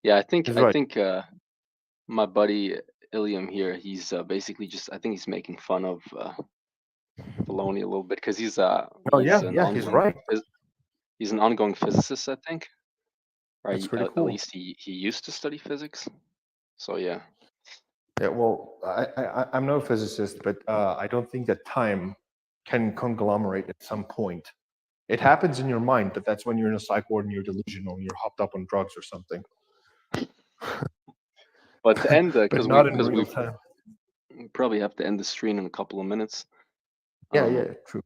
Yeah, He's I right. think my buddy Ilium here, he's basically just I think he's making fun of the baloney a little bit because Oh he's yeah, an yeah, he's ongoing right. he's an ongoing physicist, I think. That's Right? pretty At cool. least he used to study physics. So yeah. Yeah, well, I'm no physicist, but I don't think that time can conglomerate at some point. It happens in your mind, but that's when you're in a psych ward and you're delusional, you're hopped up on drugs or something. But to end But because not in real we time. probably have to end the stream in a couple of minutes. Yeah, yeah, true.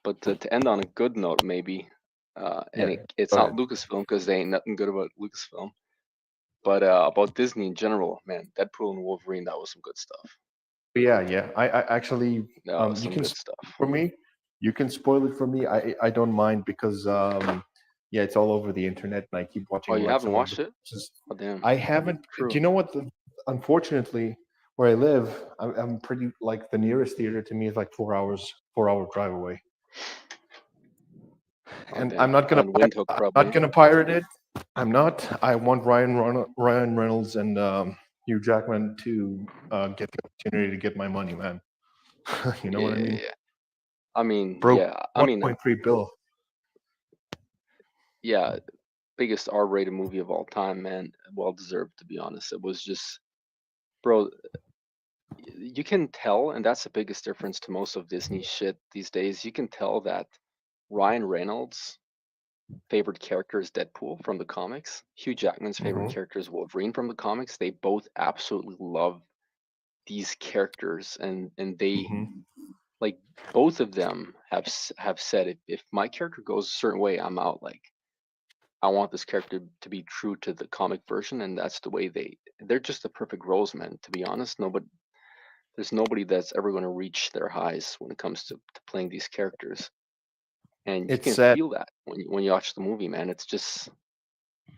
But to end on a good note, maybe, and Yeah, it's go not ahead. Lucasfilm because they ain't nothing good about Lucasfilm. But about Disney in general, man, Deadpool and Wolverine, that was some good stuff. But yeah, yeah. I actually, That was you some can good spoil stuff. it for me. You can spoil it for me. I don't mind because yeah, it's all over the internet, and I keep Oh, watching you like haven't some of the. watched it? Oh, damn. I haven't. Do True. you know what? Unfortunately, where I live, I'm pretty like the nearest theater to me is like 4 hours, 4 hour drive away, Oh, and I'm damn. not gonna. On Windhoek, I'm not probably. gonna pirate it. I'm not. I want Ryan Reynolds and Hugh Jackman to get the opportunity to get my money, man. You know Yeah, what I yeah, mean? yeah. I mean, Broke yeah. I mean, 1.3 bill. yeah. Biggest R-rated movie of all time, man. Well deserved, to be honest. It was just, bro. You can tell, and that's the biggest difference to most of Disney shit these days. You can tell that Ryan Reynolds' favorite character is Deadpool from the comics. Hugh Jackman's favorite Hmm. character is Wolverine from the comics. They both absolutely love these characters, and they Hmm. like both of them have said if my character goes a certain way, I'm out. Like I want this character to be true to the comic version, and that's the way they're just the perfect roles, man. To be honest, there's nobody that's ever going to reach their highs when it comes to playing these characters, and you It's can sad. feel that when you watch the movie, man. It's just,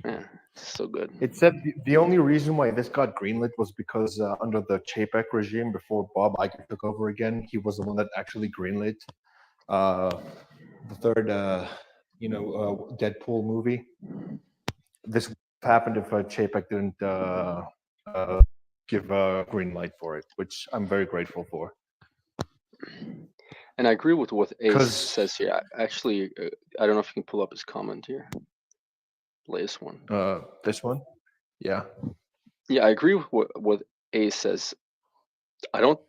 yeah, it's so good. It's said the only reason why this got greenlit was because under the Chapek regime, before Bob Iger took over again, he was the one that actually greenlit uh, the third, Deadpool movie. This happened if Chapek didn't uh, give a green light for it, which I'm very grateful for. And I agree with what Ace Because says here. Actually, I don't know if you can pull up his comment here, latest one. this one, yeah, Yeah, I agree with what Ace says. I don't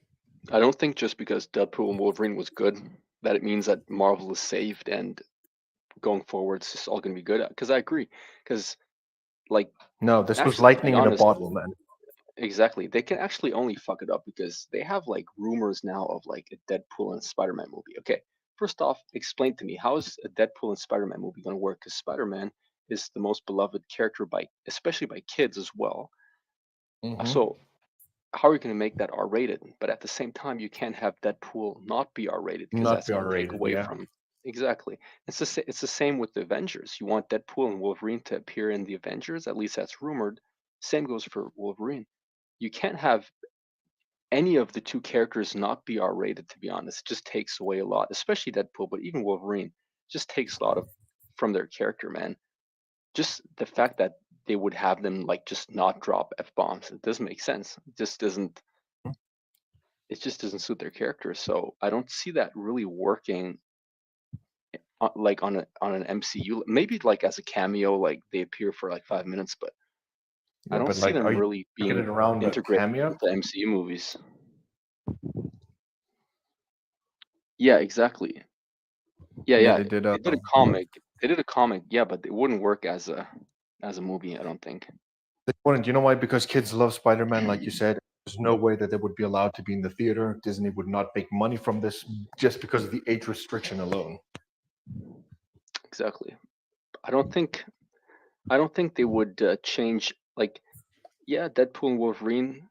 I don't think just because Deadpool and Wolverine was good that it means that Marvel is saved and going forward it's just all gonna be good. Because I agree. Because like no, this was actually, to be lightning in a honest, bottle, man. exactly, they can actually only fuck it up because they have like rumors now of like a Deadpool and Spider-Man movie. Okay, first off, explain to me how is a Deadpool and Spider-Man movie gonna work? Because Spider-Man is the most beloved character by especially by kids as well. Hmm. So how are you going to make that R-rated? But at the same time, you can't have Deadpool not be R-rated because Not that's be going to take R-rated, away yeah. from exactly. It's the same with the Avengers. You want Deadpool and Wolverine to appear in the Avengers, at least that's rumored. Same goes for Wolverine. You can't have any of the two characters not be R-rated. To be honest, it just takes away a lot, especially Deadpool, but even Wolverine just takes a lot of from their character, man. Just the fact that they would have them like just not drop F bombs, it doesn't make sense. It just doesn't suit their character. So I don't see that really working like on an MCU. Maybe like as a cameo, like they appear for like 5 minutes, but I Yeah, don't but see like, are them you really making it being around a integrated cameo? with the MCU movies. Yeah, exactly. Yeah, Yeah, yeah. they did. They did a comic. They did a comic. Yeah, but it wouldn't work as a movie. I don't think. They wouldn't. You know why? Because kids love Spider-Man, like you said. There's no way that they would be allowed to be in the theater. Disney would not make money from this just because of the age restriction alone. Exactly. I don't think. I don't think they would change. Like, yeah, Deadpool and Wolverine,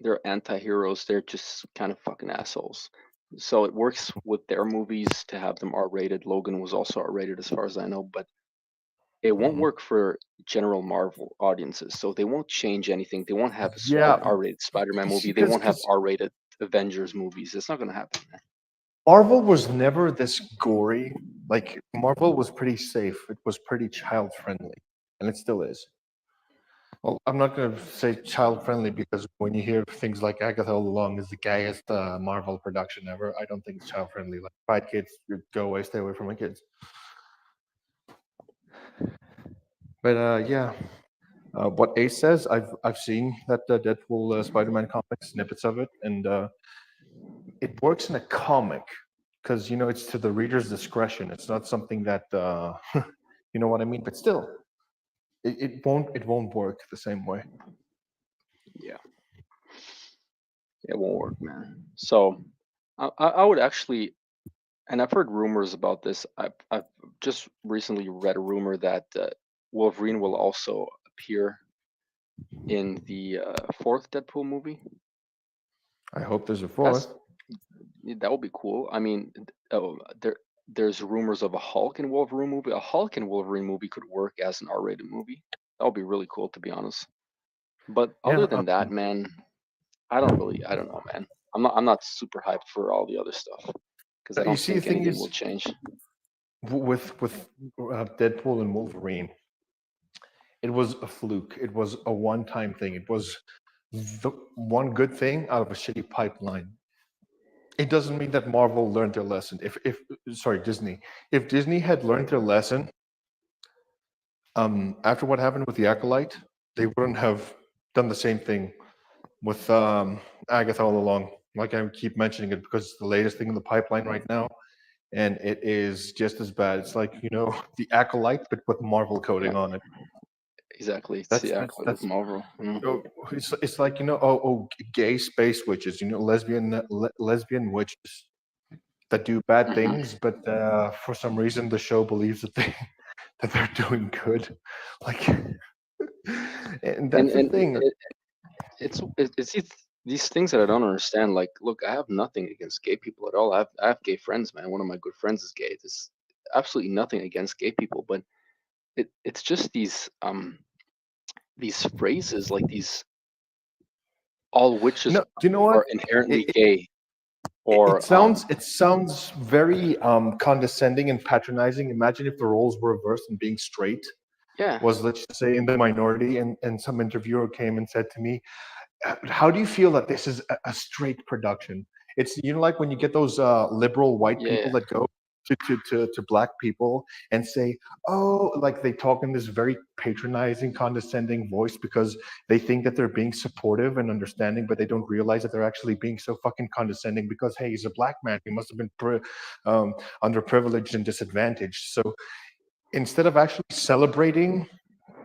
they're anti-heroes. They're just kind of fucking assholes. So it works with their movies to have them R-rated. Logan was also R-rated as far as I know, but it won't Hmm. work for general Marvel audiences. So they won't change anything. They won't have an Yeah, R-rated Spider-Man movie. They won't have because R-rated Avengers movies. It's not going to happen, man. Marvel was never this gory. Like Marvel was pretty safe. It was pretty child friendly, and it still is. Well, I'm not going to say child friendly because when you hear things like Agatha all along is the gayest Marvel production ever, I don't think it's child friendly. Like, pride kids, go away, stay away from my kids. But yeah, what Ace says, I've seen that Deadpool Spider-Man comic snippets of it, and it works in a comic because it's to the reader's discretion. It's not something that you know what I mean. But still, it won't work the same way. Yeah, it won't work, man. So I would actually, and I've heard rumors about this. I've just recently read a rumor that Wolverine will also appear in the fourth Deadpool movie. I hope there's a That's fourth. that would be cool. I mean, there's rumors of a Hulk and Wolverine movie. A Hulk and Wolverine movie could work as an R-rated movie. That would be really cool, to be honest. But other Yeah, than that, man, I don't know, man. I'm not super hyped for all the other stuff because I you don't see, the think thing anything will is, change. with Deadpool and Wolverine, it was a fluke. It was a one-time thing. It was the one good thing out of a shitty pipeline. It doesn't mean that Marvel learned their lesson. If sorry, Disney. If Disney had learned their lesson, after what happened with the Acolyte, they wouldn't have done the same thing with Agatha all along. Like, I keep mentioning it because it's the latest thing in the pipeline right now, and it is just as bad. It's like the Acolyte, but with Marvel Yeah, coding on it. exactly. It's That's the that's Acolyte with that's. Marvel. Oh, it's like gay space witches. Lesbian witches that do bad Mhm. things, but for some reason the show believes that they're doing good. Like, and And that's the thing. it's these things that I don't understand. Like, look, I have nothing against gay people at all. I have gay friends, man. One of my good friends is gay. There's absolutely nothing against gay people, but it's just these phrases like these all witches No, do you know what? are inherently It, gay it or sounds very condescending and patronizing. Imagine if the roles were reversed and being straight yeah, was, let's just say, in the minority, and some interviewer came and said to me, how do you feel that this is a straight production? It's like when you get those liberal white yeah, people that go to black people and say, oh, like they talk in this very patronizing, condescending voice because they think that they're being supportive and understanding, but they don't realize that they're actually being so fucking condescending because, hey, he's a black man, he must have been underprivileged and disadvantaged. So instead of actually celebrating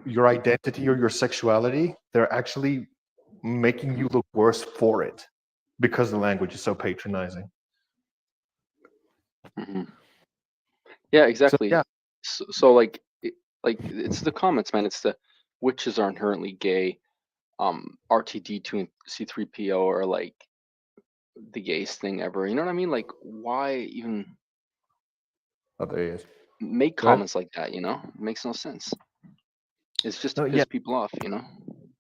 your identity or your sexuality, they're actually making you look worse for it because the language is so patronizing. hmm yeah, So exactly. yeah, So like like it's the comments, man. It's the witches are inherently gay. RTD2 and C3PO are like the gayest thing ever. You know what I mean? Like, why even oh, there he is. make Go ahead. comments like that? It makes no sense. It's just to No, yeah, piss people off.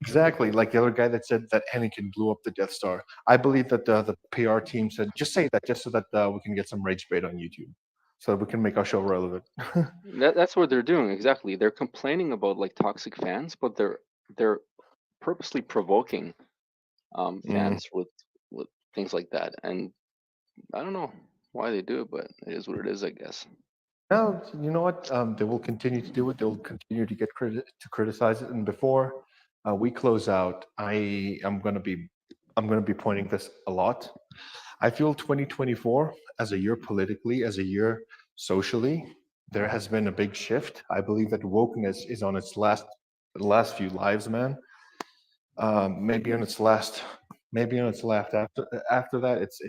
exactly. Like the other guy that said that Anakin blew up the Death Star. I believe that the PR team said just say that just so that we can get some rage bait on YouTube, so that we can make our show relevant. That's what they're doing exactly. They're complaining about like toxic fans, but they're purposely provoking Mm. fans with things like that. And I don't know why they do it, but it is what it is, I guess. No, you know what? They will continue to do it. They'll continue to to criticize it. And before we close out, I'm gonna be pointing this a lot. I feel 2024 as a year politically, as a year socially, there has been a big shift. I believe that wokeness is on its last few lives, man. Maybe on its last, maybe on its last. After that, it's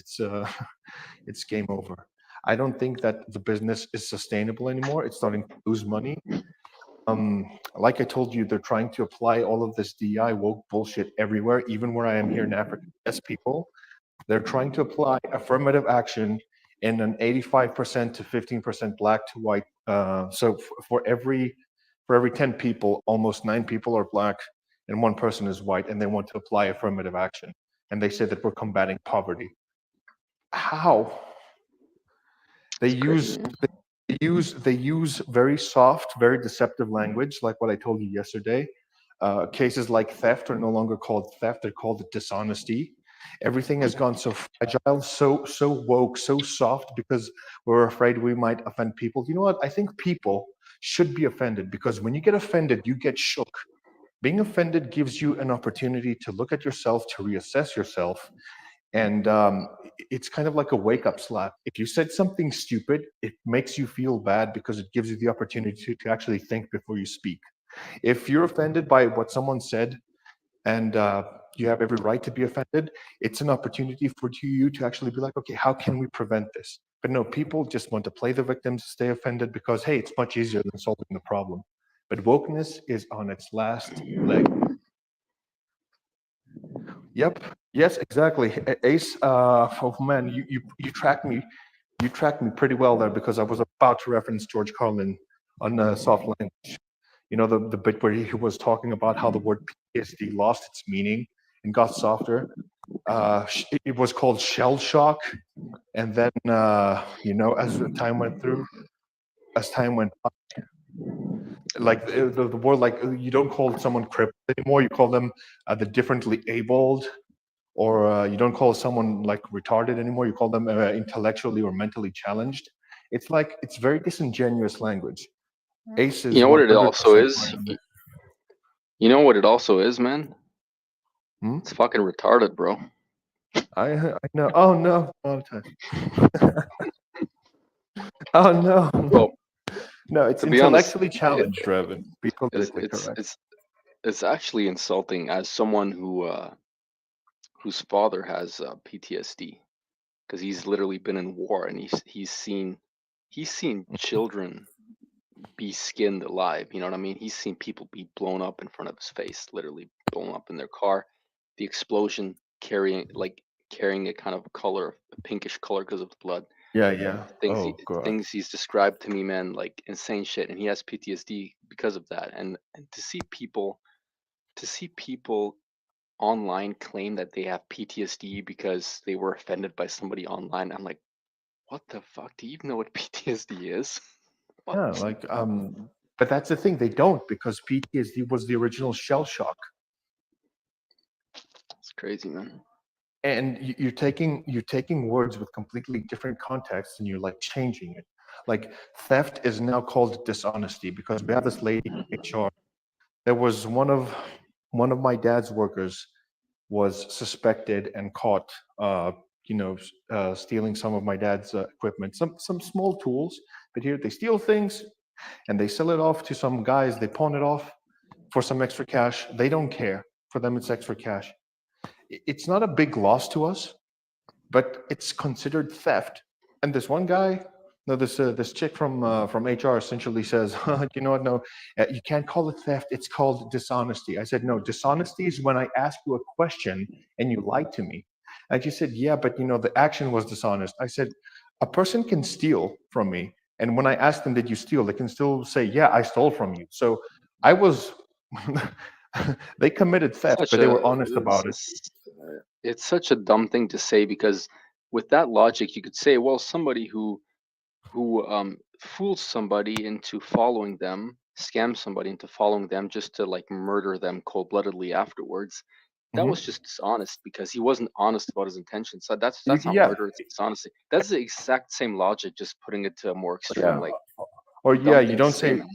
it's game over. I don't think that the business is sustainable anymore. It's starting to lose money. Like I told you, they're trying to apply all of this DI woke bullshit everywhere, even where I am here in Africa. Yes, people, they're trying to apply affirmative action in an 85% to 15% black to white. So for every 10 people, almost 9 people are black and one person is white, and they want to apply affirmative action. And they say that we're combating poverty. How? They It's crazy, use man. they use very soft, very deceptive language, like what I told you yesterday. Cases like theft are no longer called theft; they're called dishonesty. Everything has gone so fragile, so woke, so soft because we're afraid we might offend people. You know what? I think people should be offended because when you get offended, you get shook. Being offended gives you an opportunity to look at yourself, to reassess yourself, and it's kind of like a wake up slap. If you said something stupid, it makes you feel bad because it gives you the opportunity to actually think before you speak. If you're offended by what someone said, and you have every right to be offended, it's an opportunity for you to actually be like, okay, how can we prevent this? But no, people just want to play the victims, stay offended because, hey, it's much easier than solving the problem. But wokeness is on its last leg. Yep. Yes, exactly. Ace, oh man, you tracked me, you tracked me pretty well there because I was about to reference George Carlin on soft language. You know the bit where he was talking about how the word PTSD lost its meaning and got softer. It was called shell shock, and then as time went through, as time went by, like the word like you don't call someone crippled anymore. You call them the differently abled, or you don't call someone like retarded anymore. You call them intellectually or mentally challenged. It's like it's very disingenuous language. Ace You is know what it also 100% is? right on this. You know what it also is, man? Hmm? It's fucking retarded, bro. I know. Oh no, all the time. Oh no, Bro, no. It's to be honest, intellectually challenged, Revan. Be it's politically it's correct. it's it's actually insulting as someone whose father has PTSD because he's literally been in war and he's seen children be skinned alive. You know what I mean? He's seen people be blown up in front of his face, literally blown up in their car. The explosion carrying a kind of color, a pinkish color because of the blood. Yeah, yeah. Things he, Oh god. things he's described to me, man, like insane shit, and he has PTSD because of that. And to see people online claim that they have PTSD because they were offended by somebody online, I'm like, what the fuck? Do you even know what PTSD is? What? Yeah, like but that's the thing. They don't because PTSD was the original shell shock. It's crazy, man. And you're taking words with completely different contexts and you're like changing it. Like theft is now called dishonesty because we have this lady in HR. There was one of my dad's workers was suspected and caught, stealing some of my dad's equipment, some small tools. But here they steal things and they sell it off to some guys. They pawn it off for some extra cash. They don't care. For them, it's extra cash. It's not a big loss to us, but it's considered theft. And this one guy, no, this chick from HR essentially says, you know what? No, you can't call it theft. It's called dishonesty. I said, no, dishonesty is when I ask you a question and you lie to me. And she said, yeah, but the action was dishonest. I said, a person can steal from me, and when I ask them, did you steal? They can still say, yeah, I stole from you. So I was. They committed theft, Such but they a were honest about it. it's such a dumb thing to say because with that logic, you could say, well, somebody who fools somebody into following them, scams somebody into following them just to like murder them cold-bloodedly afterwards. That was Mhm. just dishonest because he wasn't honest about his intentions. So that's not Yeah, murder, it's dishonesty. That's the exact same logic, just putting it to a more extreme, yeah. like Or yeah, dumb thing to say, man.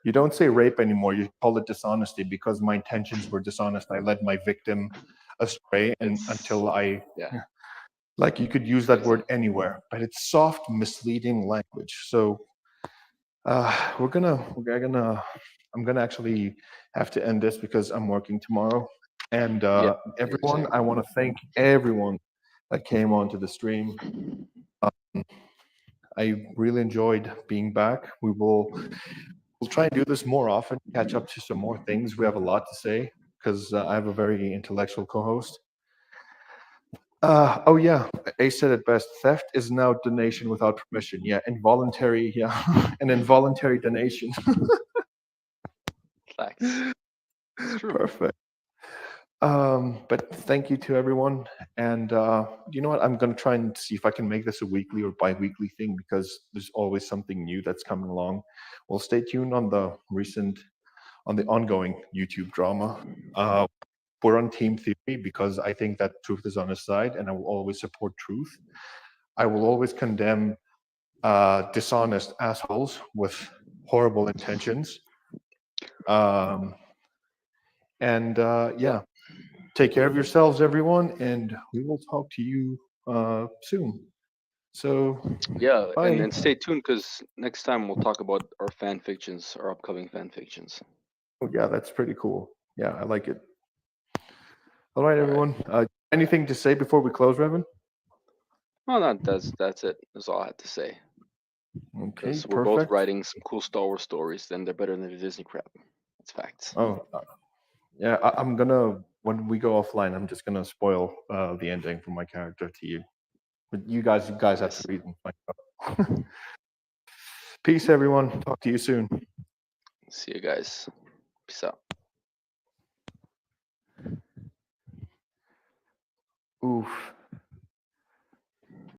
you don't say rape anymore. You call it dishonesty because my intentions were dishonest. I led my victim astray, and It's until I yeah, like you could use that crazy. word anywhere, but it's soft, misleading language. So I'm gonna actually have to end this because I'm working tomorrow. And Yeah, yeah, everyone, same. I want to thank everyone that came onto the stream. I really enjoyed being back. We'll try and do this more often, catch up to some more things. We have a lot to say because I have a very intellectual co-host. Oh yeah, Ace said it best. Theft is now donation without permission. Yeah, involuntary. Yeah, an involuntary donation. Facts. It's true. Perfect. But thank you to everyone. And you know what? I'm gonna try and see if I can make this a weekly or bi-weekly thing because there's always something new that's coming along. We'll stay tuned on the recent on the ongoing YouTube drama. We're on team theory because I think that truth is on his side, and I will always support truth. I will always condemn dishonest assholes with horrible intentions. And yeah, take care of yourselves, everyone, and we will talk to you soon. So, Yeah, bye. and stay tuned because next time we'll talk about our fan fictions, our upcoming fan fictions. Oh, yeah, that's pretty cool. Yeah, I like it. All right, All right. everyone. Anything to say before we close, Revan? Well, no, that's it. That's all I had to say. Okay, Because we're both perfect. writing some cool Star Wars stories, then they're better than the Disney crap. That's facts. Oh, yeah, I'm gonna, when we go offline, I'm just gonna spoil the ending for my character to you. But you guys have Yes. to read and find out. Peace, everyone. Talk to you soon. See you guys. Peace out. Oof.